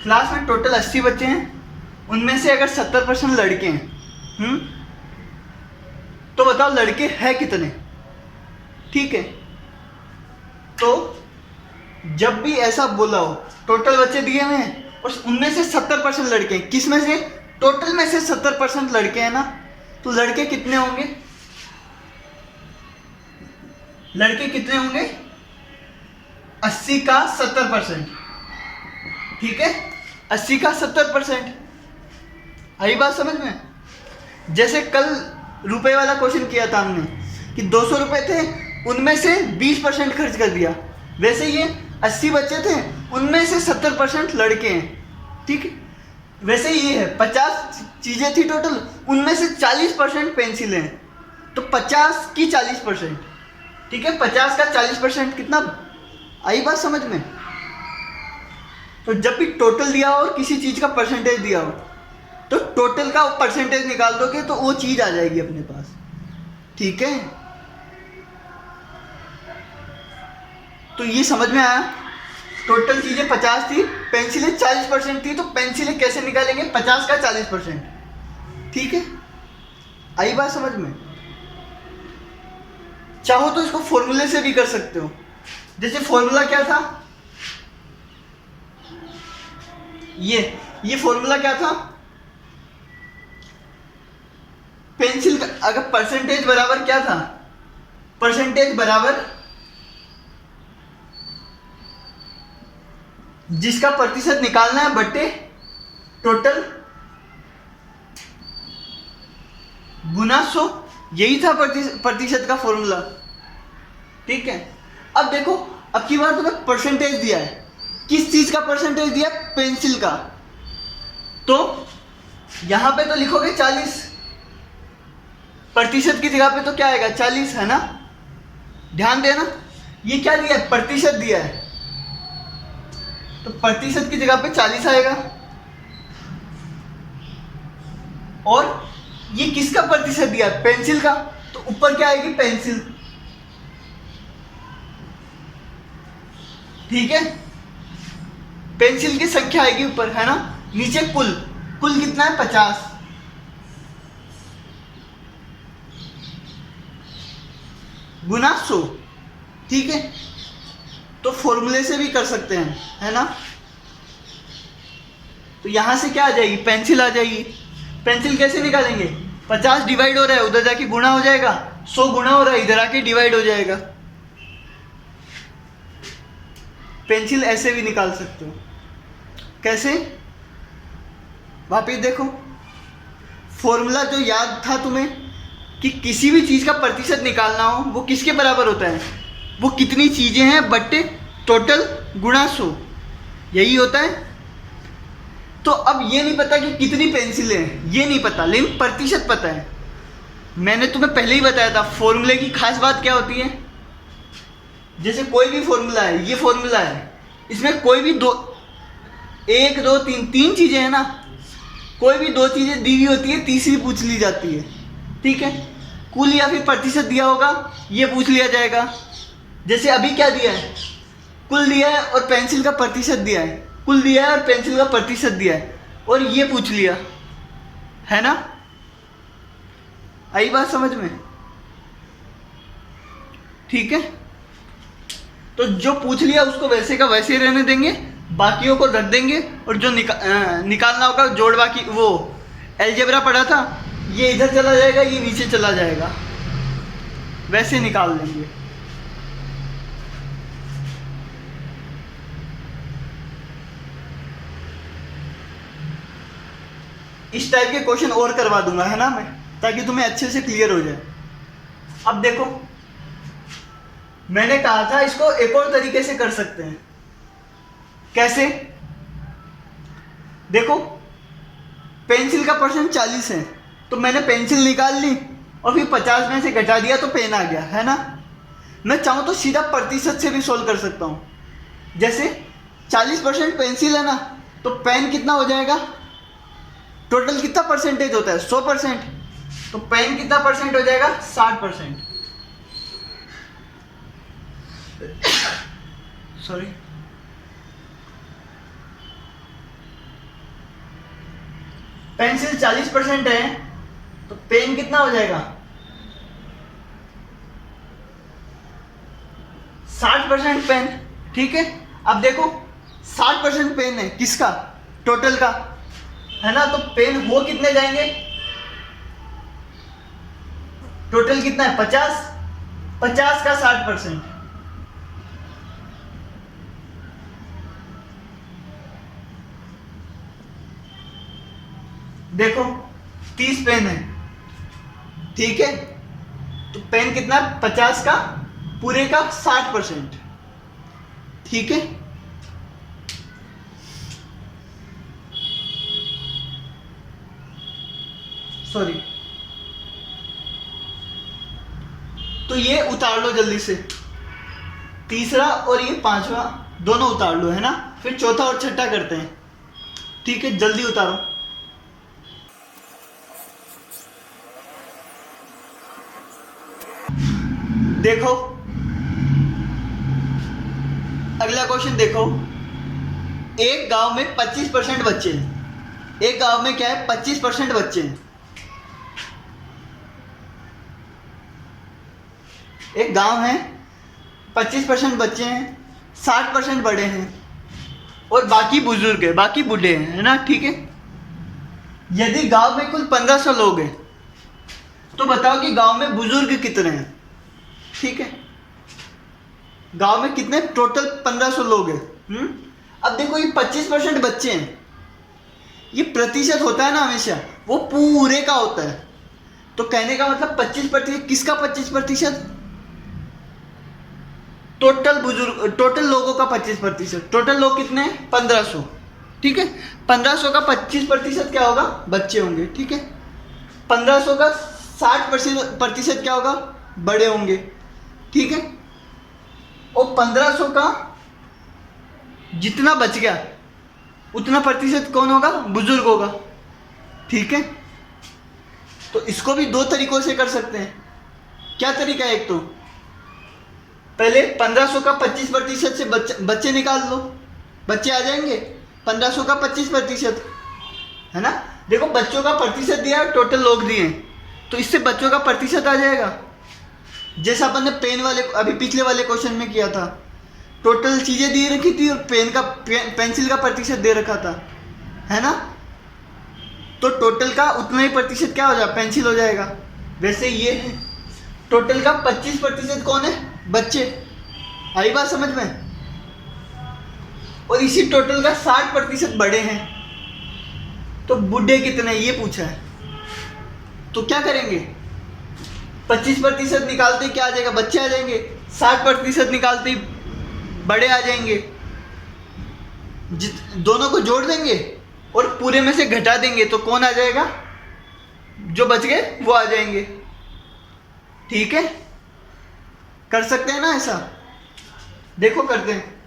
क्लास में टोटल 80 बच्चे हैं, उनमें से अगर 70% लड़के हैं, तो बताओ लड़के हैं कितने। ठीक है, तो जब भी ऐसा बोला हो, टोटल बच्चे दिए हुए हैं और उनमें से 70% लड़के हैं, किस में से, टोटल में से 70% लड़के हैं ना, तो लड़के कितने होंगे, लड़के कितने होंगे, 80 का 70%। ठीक है, 80 का 70%। आई बात समझ में? जैसे कल रुपए वाला क्वेश्चन किया था हमने कि 200 रुपए थे, उनमें से 20% खर्च कर दिया, वैसे ये 80 बच्चे थे, उनमें से 70% लड़के हैं। ठीक है, वैसे ये है 50 चीज़ें थी टोटल, उनमें से 40% पेंसिलें हैं, तो 50 की 40%। ठीक है, 50 का 40% कितना? आई बात समझ में? तो जब भी टोटल दिया हो और किसी चीज़ का परसेंटेज दिया हो, तो टोटल का परसेंटेज निकाल दोगे तो वो चीज़ आ जाएगी अपने पास। ठीक है, तो ये समझ में आया? टोटल चीज़ें 50 थी, पेंसिलें 40% थी, तो पेंसिलें कैसे निकालेंगे? 50 का 40%। ठीक है, आई बात समझ में? चाहो तो इसको फॉर्मूले से भी कर सकते हो। जैसे फॉर्मूला क्या था, ये फॉर्मूला क्या था? पेंसिल का अगर परसेंटेज बराबर क्या था? परसेंटेज बराबर जिसका प्रतिशत निकालना है बटे टोटल गुना 100। यही था प्रतिशत का फॉर्मूला। ठीक है, अब देखो, अब की बार तुम्हें परसेंटेज दिया है, किस चीज का परसेंटेज दिया? पेंसिल का। तो यहां पे तो लिखोगे 40, प्रतिशत की जगह पे तो क्या आएगा? 40, है ना? ध्यान देना, ये क्या दिया है? प्रतिशत दिया है, तो प्रतिशत की जगह पे 40 आएगा। और ये किसका प्रतिशत दिया है? पेंसिल का, तो ऊपर क्या आएगी? पेंसिल। ठीक है, पेंसिल की संख्या आएगी ऊपर, है ना? नीचे कुल कितना है? 50 गुना 100। ठीक है, तो फॉर्मूले से भी कर सकते हैं, है ना? तो यहां से क्या आ जाएगी? पेंसिल आ जाएगी। पेंसिल कैसे निकालेंगे? 50 डिवाइड हो रहा है, उधर जाके गुणा हो जाएगा, 100 गुणा हो रहा है, इधर आके डिवाइड हो जाएगा। पेंसिल ऐसे भी निकाल सकते हो। कैसे? वापिस देखो, फॉर्मूला जो याद था तुम्हें कि किसी भी चीज़ का प्रतिशत निकालना हो, वो किसके बराबर होता है? वो कितनी चीज़ें हैं बट्टे टोटल गुणा 100, यही होता है। तो अब ये नहीं पता कि कितनी पेंसिलें हैं, ये नहीं पता, लेकिन प्रतिशत पता है। मैंने तुम्हें पहले ही बताया था फॉर्मूले की खास बात क्या होती है। जैसे कोई भी फॉर्मूला है, ये फॉर्मूला है, इसमें कोई भी दो, 1 2 3 तीन चीज़ें हैं ना, कोई भी 2 चीज़ें दी हुई होती है, तीसरी पूछ ली जाती है। ठीक है, कुल या फिर प्रतिशत दिया होगा, ये पूछ लिया जाएगा। जैसे अभी क्या दिया है? कुल दिया है और पेंसिल का प्रतिशत दिया है, कुल दिया है और पेंसिल का प्रतिशत दिया है, और ये पूछ लिया, है ना? आई बात समझ में? ठीक है, तो जो पूछ लिया उसको वैसे का वैसे ही रहने देंगे, बाकियों को रख देंगे, और जो निकालना होगा जोड़ बाकी, वो अलजेब्रा पढ़ा था, ये इधर चला जाएगा, ये नीचे चला जाएगा, वैसे निकाल देंगे। इस टाइप के क्वेश्चन और करवा दूंगा, है ना मैं, ताकि तुम्हें अच्छे से क्लियर हो जाए। अब देखो, मैंने कहा था इसको एक और तरीके से कर सकते हैं। कैसे? देखो, पेंसिल का परसेंट 40 है, तो मैंने पेंसिल निकाल ली और फिर 50 में से घटा दिया तो पेन आ गया, है ना? मैं चाहूँ तो सीधा प्रतिशत से भी सोल्व कर सकता हूँ। जैसे 40% पेंसिल है ना, तो पेन कितना हो जाएगा? टोटल कितना परसेंटेज होता है? 100%, तो पेन कितना परसेंट हो जाएगा? 60%। सॉरी, पेंसिल 40% है, तो पेन कितना हो जाएगा? 60% पेन। ठीक है, अब देखो 60% पेन है, किसका? टोटल का, है ना? तो पेन वो कितने जाएंगे? टोटल कितना है? 50 का 60%, देखो 30 पेन है, ठीक है, तो पेन कितना, 50 का पूरे का 60%, ठीक है। सॉरी, तो ये उतार लो जल्दी से, तीसरा और ये पांचवा दोनों उतार लो, है ना, फिर चौथा और छठा करते हैं, ठीक है, जल्दी उतारो। देखो अगला क्वेश्चन देखो, एक गांव में 25% बच्चे हैं, एक गांव में क्या है, 25% बच्चे हैं, एक गांव है 25% बच्चे हैं, 60% बड़े हैं और बाकी बुजुर्ग है, बाकी बूढ़े हैं, है ना, ठीक है। यदि गांव में कुल 1500 लोग हैं तो बताओ कि गांव में बुजुर्ग कितने हैं, ठीक है, गांव में कितने, टोटल 1500 लोग हैं। अब देखो ये 25% बच्चे हैं, ये प्रतिशत होता है ना हमेशा, वो पूरे का होता है, तो कहने का मतलब 25%, किसका 25%, टोटल बुजुर्ग, टोटल लोगों का 25%, टोटल लोग कितने हैं, 1500, ठीक है, 1500 का 25% क्या होगा, बच्चे होंगे, ठीक है, 1500 का 60% क्या होगा, बड़े होंगे, ठीक है, और 1500 का जितना बच गया उतना प्रतिशत कौन होगा, बुजुर्ग होगा, ठीक है। तो इसको भी दो तरीकों से कर सकते हैं। क्या तरीका है, एक तो पहले 1500 का 25% से बच्चे निकाल लो, बच्चे आ जाएंगे, 1500 का 25%, है ना, देखो बच्चों का प्रतिशत दिया, टोटल लोग दिए, तो इससे बच्चों का प्रतिशत आ जाएगा, जैसा अपन ने पेन वाले अभी पिछले वाले क्वेश्चन में किया था, टोटल चीजें दी रखी थी और पेंसिल का प्रतिशत दे रखा था, है ना, तो टोटल का उतना ही प्रतिशत क्या हो जाएगा, पेंसिल हो जाएगा। वैसे ये है टोटल का 25% कौन है, बच्चे, आई बात समझ में, और इसी टोटल का 60% बड़े हैं, तो बूढ़े कितने ये पूछा है, तो क्या करेंगे, 25% निकालते क्या आ जाएगा, बच्चे आ जाएंगे, 60% निकालते बड़े आ जाएंगे, दोनों को जोड़ देंगे और पूरे में से घटा देंगे, तो कौन आ जाएगा, जो बच गए वो आ जाएंगे, ठीक है, कर सकते हैं ना ऐसा, देखो करते हैं।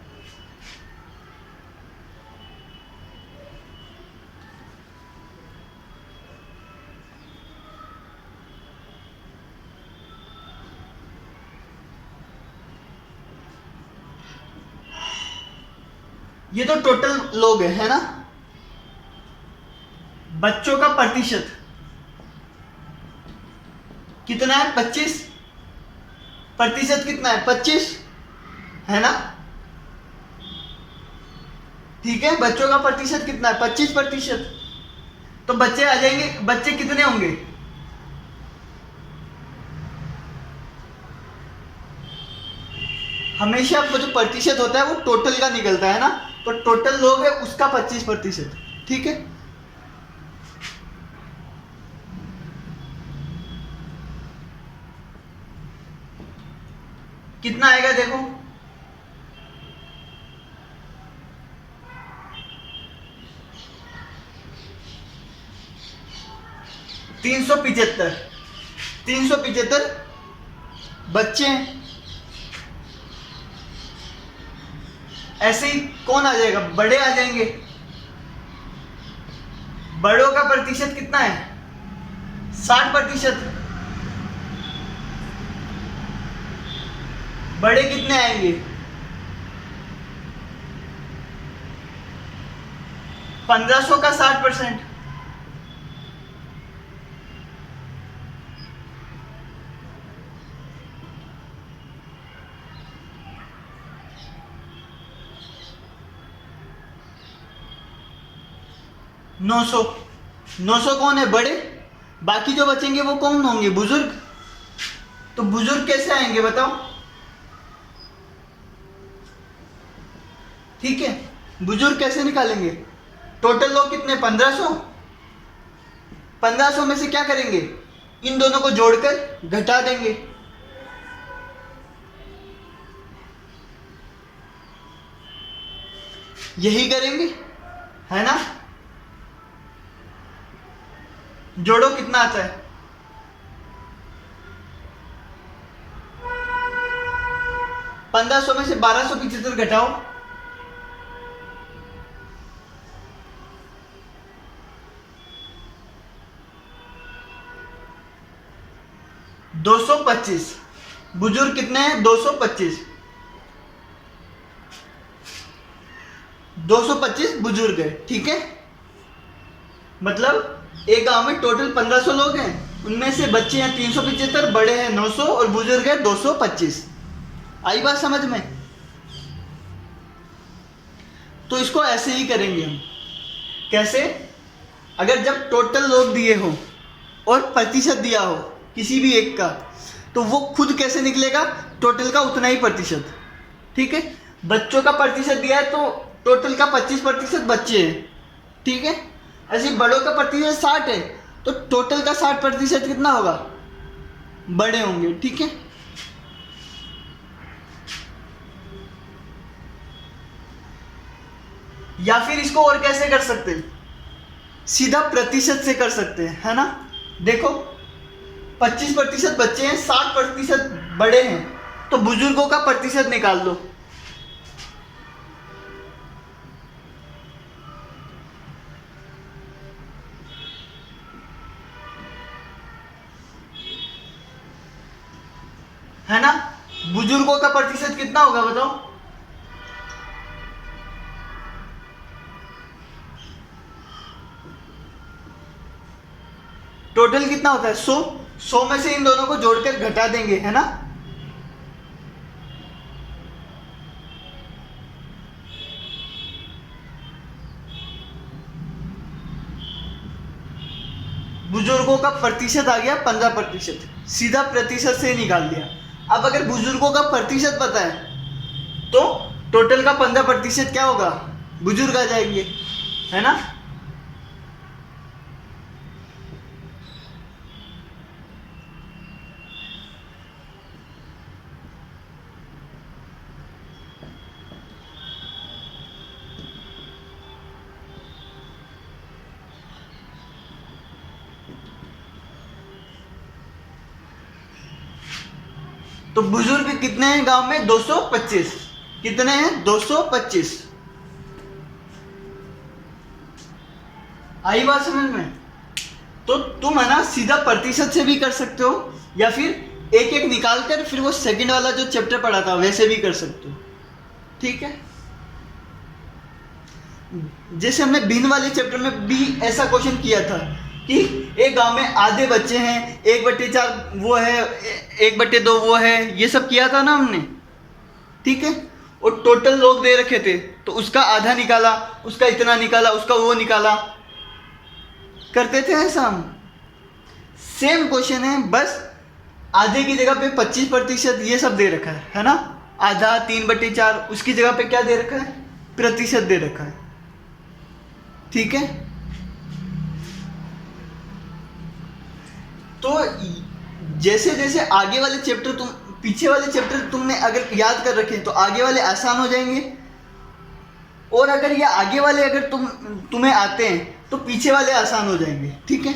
ये तो टोटल लोग है ना, बच्चों का प्रतिशत कितना है, 25% कितना है, 25, है ना, ठीक है, बच्चों का प्रतिशत कितना है, 25%, तो बच्चे आ जाएंगे, बच्चे कितने होंगे, हमेशा वो जो प्रतिशत होता है वो टोटल का निकलता है ना, तो टोटल लोग है उसका 25%, ठीक है, कितना आएगा देखो, 375 बच्चे हैं। ऐसे ही कौन आ जाएगा, बड़े आ जाएंगे, बड़ों का प्रतिशत कितना है, 60%, बड़े कितने आएंगे, 1500 का 60%, नौ सौ कौन है, बड़े, बाकी जो बचेंगे वो कौन होंगे, बुजुर्ग, तो बुजुर्ग कैसे आएंगे बताओ, ठीक है, बुजुर्ग कैसे निकालेंगे, टोटल लोग कितने, 1500, 1500 में से क्या करेंगे, इन दोनों को जोड़कर घटा देंगे। यही करेंगे, है ना। जोड़ो, कितना आता है, 1500 में से 1275 घटाओ, 225। बुजुर्ग कितने हैं, 225। 225 बुजुर्ग है, ठीक है। मतलब एक गांव में टोटल 1500 लोग हैं, उनमें से बच्चे हैं 375, बड़े हैं 900 और बुजुर्ग है 225। आई बात समझ में। तो इसको ऐसे ही करेंगे हम। कैसे, अगर जब टोटल लोग दिए हो और प्रतिशत दिया हो किसी भी एक का, तो वो खुद कैसे निकलेगा, टोटल का उतना ही प्रतिशत, ठीक है। बच्चों का प्रतिशत दिया है तो टोटल का 25% बच्चे हैं, ठीक है। ऐसे बड़ों का प्रतिशत 60 है तो टोटल का 60% कितना होगा, बड़े होंगे, ठीक है। या फिर इसको और कैसे कर सकते हैं, सीधा प्रतिशत से कर सकते हैं, है ना। देखो 25% बच्चे हैं, 60% बड़े हैं, तो बुजुर्गों का प्रतिशत निकाल दो। है ना, बुजुर्गों का प्रतिशत कितना होगा बताओ, टोटल कितना होता है 100। 100 में से इन दोनों को जोड़कर घटा देंगे, है ना। बुजुर्गों का प्रतिशत आ गया 15%, सीधा प्रतिशत से निकाल दिया। अब अगर बुजुर्गों का प्रतिशत पता है तो टोटल का 15% क्या होगा, बुजुर्ग आ जाएंगे, है ना। तो बुजुर्ग कितने हैं गांव में, 225। कितने हैं, 225। आई बात समझ में। तो तुम है ना सीधा प्रतिशत से भी कर सकते हो, या फिर एक एक निकाल कर फिर वो सेकंड वाला जो चैप्टर पढ़ा था वैसे भी कर सकते हो, ठीक है। जैसे हमने भिन्न वाले चैप्टर में भी ऐसा क्वेश्चन किया था कि एक गांव में आधे बच्चे हैं, 1/4 वो है, 1/2 वो है, ये सब किया था ना हमने, ठीक है। और टोटल लोग दे रखे थे तो उसका आधा निकाला, उसका इतना निकाला, उसका वो निकाला, करते थे ऐसा हम। सेम क्वेश्चन है, बस आधे की जगह पे 25% ये सब दे रखा है ना। आधा 3/4 उसकी जगह पे क्या दे रखा है, प्रतिशत दे रखा है, ठीक है। तो जैसे जैसे आगे वाले चैप्टर तुम पीछे वाले चैप्टर तुमने अगर याद कर रखे तो आगे वाले आसान हो जाएंगे, और अगर ये आगे वाले अगर तुम्हें आते हैं तो पीछे वाले आसान हो जाएंगे, ठीक है।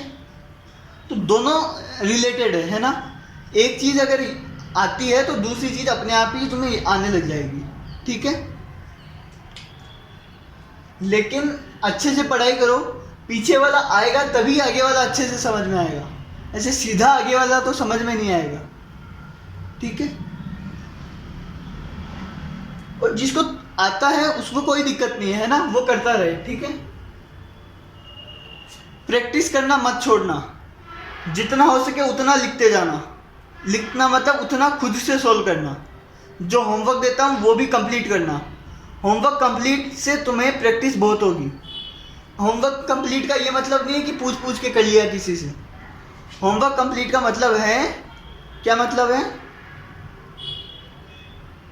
तो दोनों रिलेटेड है ना। एक चीज़ अगर आती है तो दूसरी चीज़ अपने आप ही तुम्हें आने लग जाएगी, ठीक है। लेकिन अच्छे से पढ़ाई करो, पीछे वाला आएगा तभी आगे वाला अच्छे से समझ में आएगा, ऐसे सीधा आगे वाला तो समझ में नहीं आएगा, ठीक है। और जिसको आता है उसको कोई दिक्कत नहीं है ना, वो करता रहे, ठीक है। प्रैक्टिस करना मत छोड़ना, जितना हो सके उतना लिखते जाना। लिखना मतलब उतना खुद से सोल्व करना। जो होमवर्क देता हूँ वो भी कंप्लीट करना। होमवर्क कंप्लीट से तुम्हें प्रैक्टिस बहुत होगी। होमवर्क कंप्लीट का ये मतलब नहीं है कि पूछ पूछ के कर लिया किसी से। होमवर्क कंप्लीट का मतलब है, क्या मतलब है,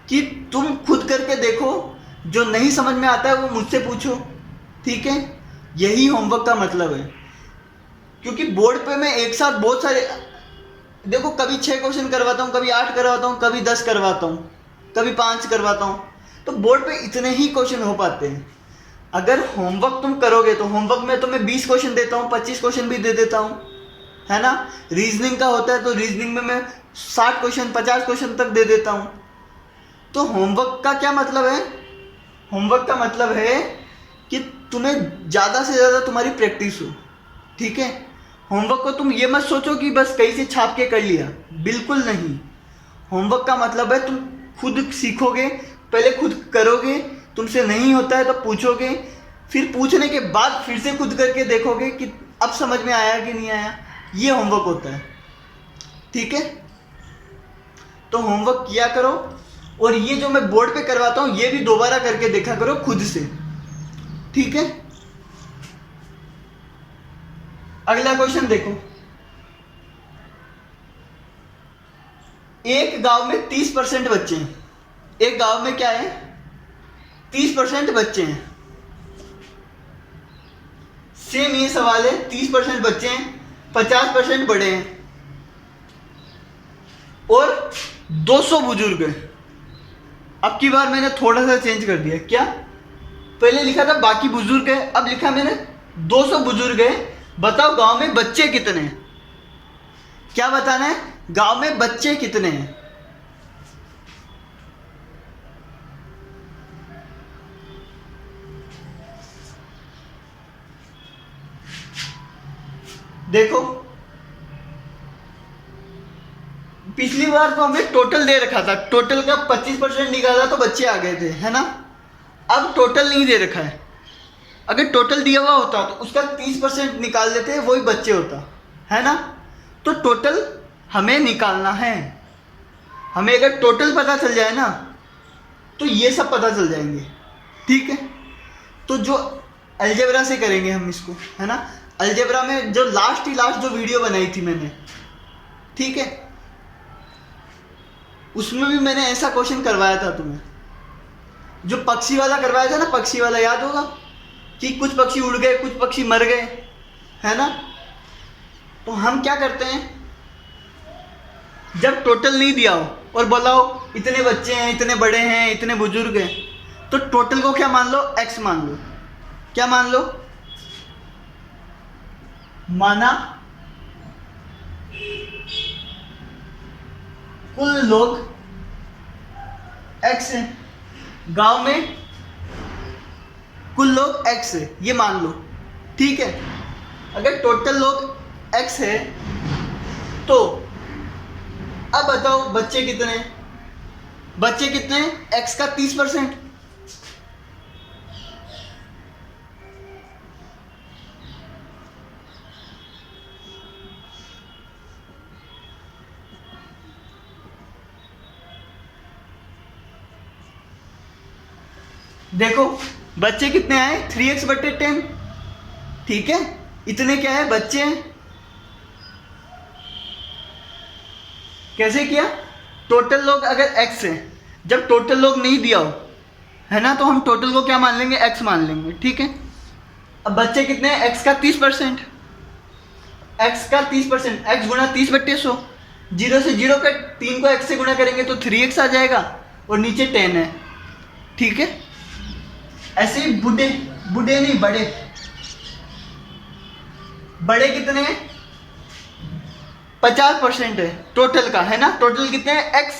कि तुम खुद करके देखो, जो नहीं समझ में आता है वो मुझसे पूछो, ठीक है। यही होमवर्क का मतलब है। क्योंकि बोर्ड पे मैं एक साथ बहुत सारे, देखो कभी 6 क्वेश्चन करवाता हूँ, कभी 8 करवाता हूँ, कभी 10 करवाता हूँ, कभी 5 करवाता हूँ, तो बोर्ड पे इतने ही क्वेश्चन हो पाते हैं। अगर होमवर्क तुम करोगे तो होमवर्क में तो मैं 20 क्वेश्चन देता हूँ, 25 क्वेश्चन भी दे देता हूँ, है ना। रीजनिंग का होता है तो रीजनिंग में मैं 60 क्वेश्चन 50 क्वेश्चन तक दे देता हूँ। तो होमवर्क का क्या मतलब है? होमवर्क का मतलब है कि तुम्हें ज़्यादा से ज़्यादा तुम्हारी प्रैक्टिस हो, ठीक है। होमवर्क को तुम ये मत सोचो कि बस कहीं से छाप के कर लिया, बिल्कुल नहीं। होमवर्क का मतलब है तुम खुद सीखोगे, पहले खुद करोगे, तुमसे नहीं होता है तो पूछोगे, फिर पूछने के बाद फिर से खुद करके देखोगे कि अब समझ में आया कि नहीं आया। ये होमवर्क होता है, ठीक है। तो होमवर्क किया करो, और ये जो मैं बोर्ड पे करवाता हूँ ये भी दोबारा करके देखा करो खुद से, ठीक है। अगला क्वेश्चन देखो, एक गांव में 30% बच्चे हैं। एक गांव में क्या है? 30% बच्चे हैं। सेम ये सवाल है, 30% बच्चे हैं, 50% बड़े हैं और 200 बुजुर्ग हैं। अब की बार मैंने थोड़ा सा चेंज कर दिया। क्या? पहले लिखा था बाकी बुजुर्ग है, अब लिखा मैंने 200 बुजुर्ग है। बताओ गांव में बच्चे कितने हैं? क्या बताना है? गांव में बच्चे कितने हैं? देखो पिछली बार तो हमें टोटल दे रखा था, टोटल का 25% निकाला तो बच्चे आ गए थे, है ना। अब टोटल नहीं दे रखा है। अगर टोटल दिया हुआ होता तो उसका 30% निकाल देते, वही बच्चे होता, है ना। तो टोटल हमें निकालना है। हमें अगर टोटल पता चल जाए ना तो ये सब पता चल जाएंगे, ठीक है। तो जो अलजेब्रा से करेंगे हम इसको, है ना। अलजेब्रा में जो लास्ट जो वीडियो बनाई थी मैंने, ठीक है, उसमें भी मैंने ऐसा क्वेश्चन करवाया था तुम्हें। जो पक्षी वाला करवाया था ना, पक्षी वाला याद होगा कि कुछ पक्षी उड़ गए, कुछ पक्षी मर गए, है ना। तो हम क्या करते हैं, जब टोटल नहीं दिया हो और बोला हो इतने बच्चे हैं, इतने बड़े हैं, इतने बुजुर्ग हैं, तो टोटल को क्या मान लो? x मान लो। क्या मान लो? माना कुल लोग x है, गांव में कुल लोग x है, ये मान लो, ठीक है। अगर टोटल लोग x है तो अब बताओ बच्चे कितने हैं? बच्चे कितने हैं? x का 30%। देखो बच्चे कितने आए? 3x/10, ठीक है। इतने क्या है? बच्चे हैं। कैसे किया? टोटल लोग अगर x है, जब टोटल लोग नहीं दिया हो, है ना, तो हम टोटल को क्या मान लेंगे? x मान लेंगे, ठीक है। अब बच्चे कितने हैं? x का 30%। x का 30%, x गुणा 30/100। 0 से 0 का 3 को x से गुणा करेंगे तो 3x आ जाएगा, और नीचे 10 है, ठीक है। ऐसे ही बूढ़े नहीं, बड़े कितने हैं? 50% है टोटल का, है ना। टोटल कितने हैं? x।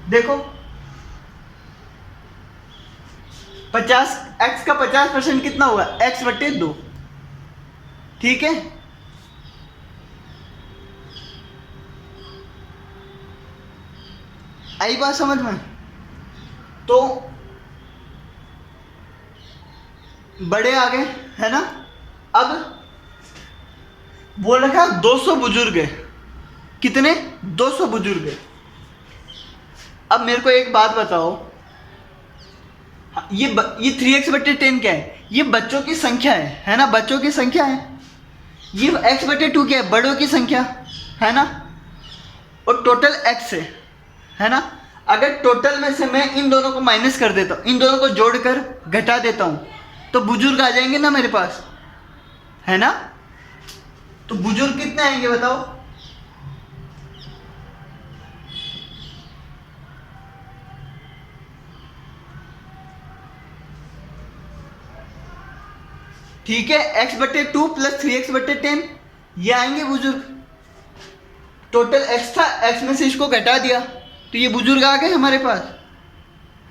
देखो 50, x का 50% कितना हुआ? x/2, ठीक है। आई बात समझ में? तो बड़े आ गए, है ना। अब बोल रखा 200 बुजुर्ग है। कितने? 200 बुजुर्ग है। अब मेरे को एक बात बताओ, ये 3x/10 क्या है? ये बच्चों की संख्या है ना, बच्चों की संख्या है। ये x/2 क्या है? बड़ों की संख्या, है ना। और टोटल x है ना। अगर टोटल में से मैं इन दोनों को माइनस कर देता हूँ, इन दोनों को जोड़कर घटा देता हूँ, तो बुजुर्ग आ जाएंगे ना मेरे पास, है ना। तो बुजुर्ग कितने आएंगे बताओ। ठीक है, x/2 + 3x/10 ये आएंगे बुजुर्ग। टोटल x था, x में से इसको घटा दिया तो ये बुजुर्ग आ गए हमारे पास,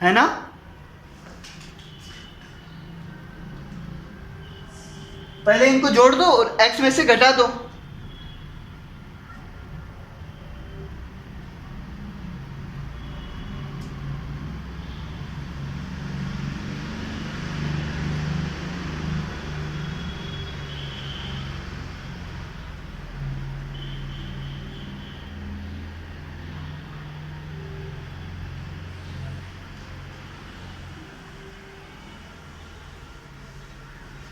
है ना। पहले इनको जोड़ दो और x में से घटा दो।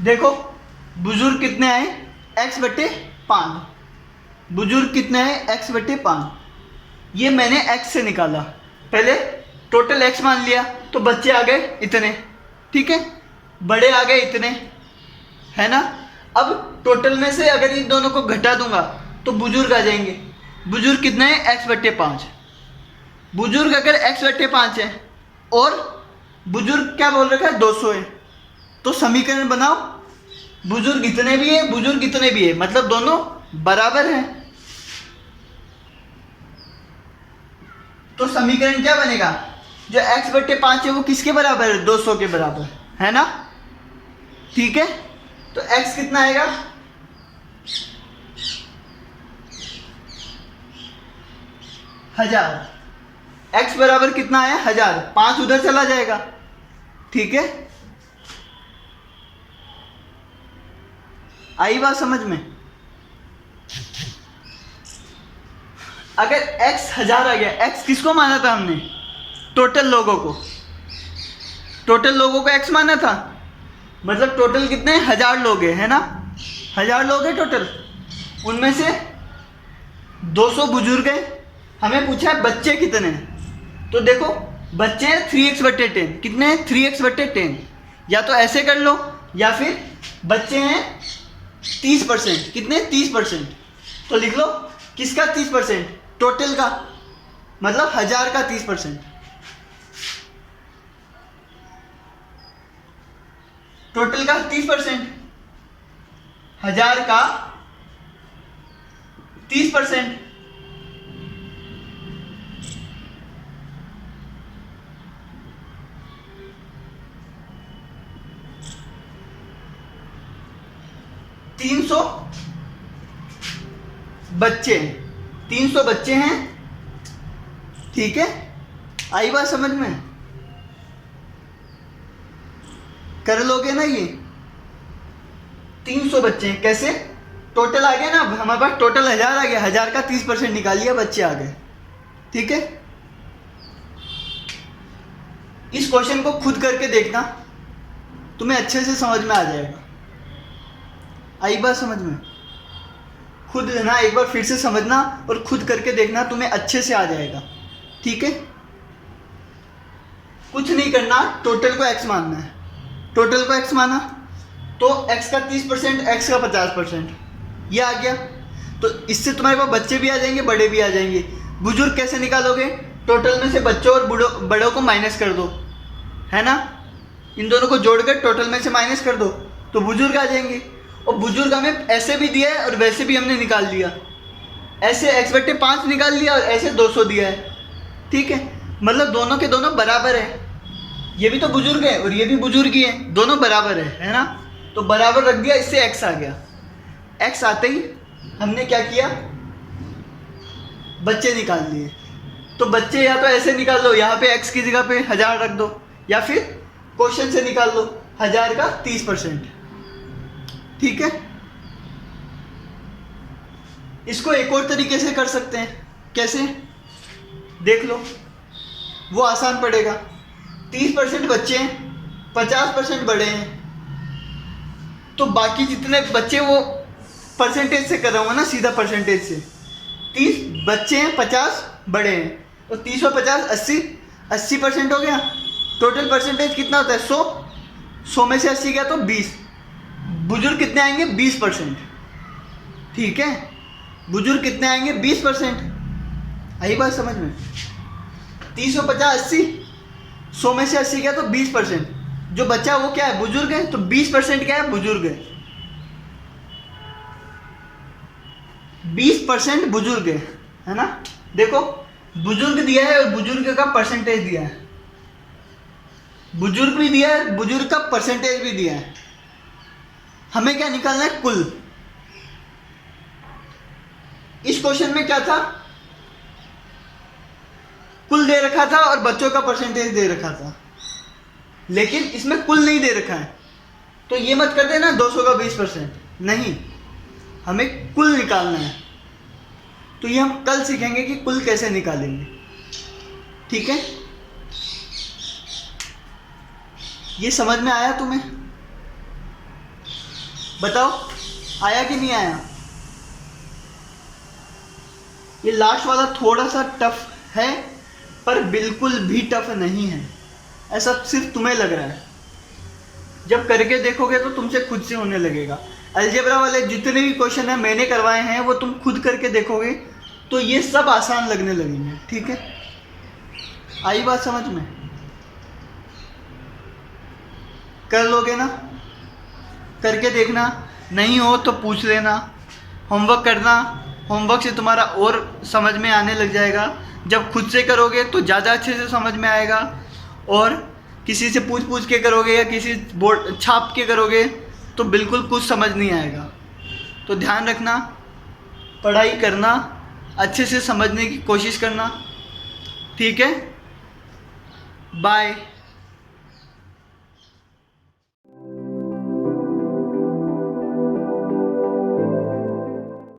देखो बुजुर्ग कितने आए, x/5। बुजुर्ग कितने आए, x/5। ये मैंने x से निकाला, पहले टोटल x मान लिया, तो बच्चे आ गए इतने, ठीक है, बड़े आ गए इतने, है ना। अब टोटल में से अगर इन दोनों को घटा दूंगा तो बुजुर्ग आ जाएंगे। बुजुर्ग कितने हैं, x/5। बुजुर्ग अगर x/5 है और बुजुर्ग क्या बोल रखा है, 200 है, तो समीकरण बनाओ, बुजुर्ग इतने भी है, बुजुर्ग इतने भी है, मतलब दोनों बराबर हैं। तो समीकरण क्या बनेगा, जो x/5 है वो किसके बराबर है, 200 के बराबर, है ना। ठीक है, तो x कितना आएगा, 1000। x बराबर कितना आया, 1000। 5 उधर चला जाएगा, ठीक है। आई बात समझ में। अगर x 1000 आ गया, x किसको माना था हमने, टोटल लोगों को। टोटल लोगों को x माना था, मतलब टोटल कितने, 1000 लोग हैं, है ना। 1000 लोग हैं टोटल, उनमें से 200 बुजुर्ग हैं। हमें पूछा है बच्चे कितने हैं, तो देखो बच्चे हैं 3x/10। कितने हैं, 3x/10। या तो ऐसे कर लो, या फिर बच्चे हैं 30%। कितने, 30%। तो लिख लो किसका 30%, टोटल का, मतलब 1000 का 30%। टोटल का 30%, 1000 का 30%। बच्चे 300 बच्चे हैं, ठीक है। आई बात समझ में, कर लोगे ना ये। 300 बच्चे हैं, कैसे, टोटल आ गया ना हमारे पास, टोटल 1000 आ गया, 1000 का 30% निकाल लिया, बच्चे आ गए, ठीक है। इस क्वेश्चन को खुद करके देखना, तुम्हें अच्छे से समझ में आ जाएगा। आई बात समझ में, खुद ना एक बार फिर से समझना और खुद करके देखना, तुम्हें अच्छे से आ जाएगा, ठीक है। कुछ नहीं करना, टोटल को x मानना है। टोटल को x माना तो x का 30%, x का 50%, ये आ गया। तो इससे तुम्हारे पास बच्चे भी आ जाएंगे, बड़े भी आ जाएंगे। बुजुर्ग कैसे निकालोगे, टोटल में से बच्चों और बड़ों को माइनस कर दो, है ना। इन दोनों को जोड़कर टोटल में से माइनस कर दो तो बुजुर्ग आ जाएंगे। और बुजुर्ग हमें ऐसे भी दिया है और वैसे भी हमने निकाल लिया, ऐसे x/5 निकाल लिया और ऐसे 200 दिया है, ठीक है। मतलब दोनों के दोनों बराबर है, ये भी तो बुजुर्ग है और ये भी बुजुर्ग ही है, दोनों बराबर है ना। तो बराबर रख दिया, इससे x आ गया। x आते ही हमने क्या किया, बच्चे निकाल लिए। तो बच्चे या तो ऐसे निकाल लो, यहाँ पे x की जगह पे 1000 रख दो, या फिर क्वेश्चन से निकाल लो 1000 का 30%, ठीक है। इसको एक और तरीके से कर सकते हैं, कैसे, देख लो, वो आसान पड़ेगा। 30% बच्चे हैं, 50% बड़े हैं, तो बाकी जितने बच्चे वो परसेंटेज से कर रहा हूँ ना, सीधा परसेंटेज से। 30 बच्चे हैं, 50 बड़े हैं, और 30 और 50 80, 80% हो गया। टोटल परसेंटेज कितना होता है? 100 में से 80 गया तो 20। बुजुर्ग कितने आएंगे? 20%। ठीक है, बुजुर्ग कितने आएंगे? 20%। आई बात समझ में? 30 और 50 80, 100 में से 80 गया तो 20%। जो बच्चा वो क्या है? बुजुर्ग है। तो 20% क्या है? बुजुर्ग है। 20% बुजुर्ग है ना? देखो, बुजुर्ग दिया है और बुजुर्ग का परसेंटेज दिया है। बुजुर्ग भी दिया है, बुजुर्ग का परसेंटेज भी दिया है। हमें क्या निकालना है? कुल। इस क्वेश्चन में क्या था? कुल दे रखा था और बच्चों का परसेंटेज दे रखा था, लेकिन इसमें कुल नहीं दे रखा है। तो ये मत कर देना 200 का 20%, नहीं, हमें कुल निकालना है। तो ये हम कल सीखेंगे कि कुल कैसे निकालेंगे। ठीक है, ये समझ में आया तुम्हें? बताओ, आया कि नहीं आया? ये लास्ट वाला थोड़ा सा टफ है, पर बिल्कुल भी टफ नहीं है, ऐसा सिर्फ तुम्हें लग रहा है। जब करके देखोगे तो तुमसे खुद से होने लगेगा। अलजेब्रा वाले जितने भी क्वेश्चन है मैंने करवाए हैं, वो तुम खुद करके देखोगे तो ये सब आसान लगने लगेंगे। ठीक है, आई बात समझ में? कर लोगे ना? करके देखना, नहीं हो तो पूछ लेना। होमवर्क करना, होमवर्क से तुम्हारा और समझ में आने लग जाएगा। जब खुद से करोगे तो ज़्यादा अच्छे से समझ में आएगा, और किसी से पूछ पूछ के करोगे या किसी बोर्ड छाप के करोगे तो बिल्कुल कुछ समझ नहीं आएगा। तो ध्यान रखना, पढ़ाई करना, अच्छे से समझने की कोशिश करना। ठीक है, बाय।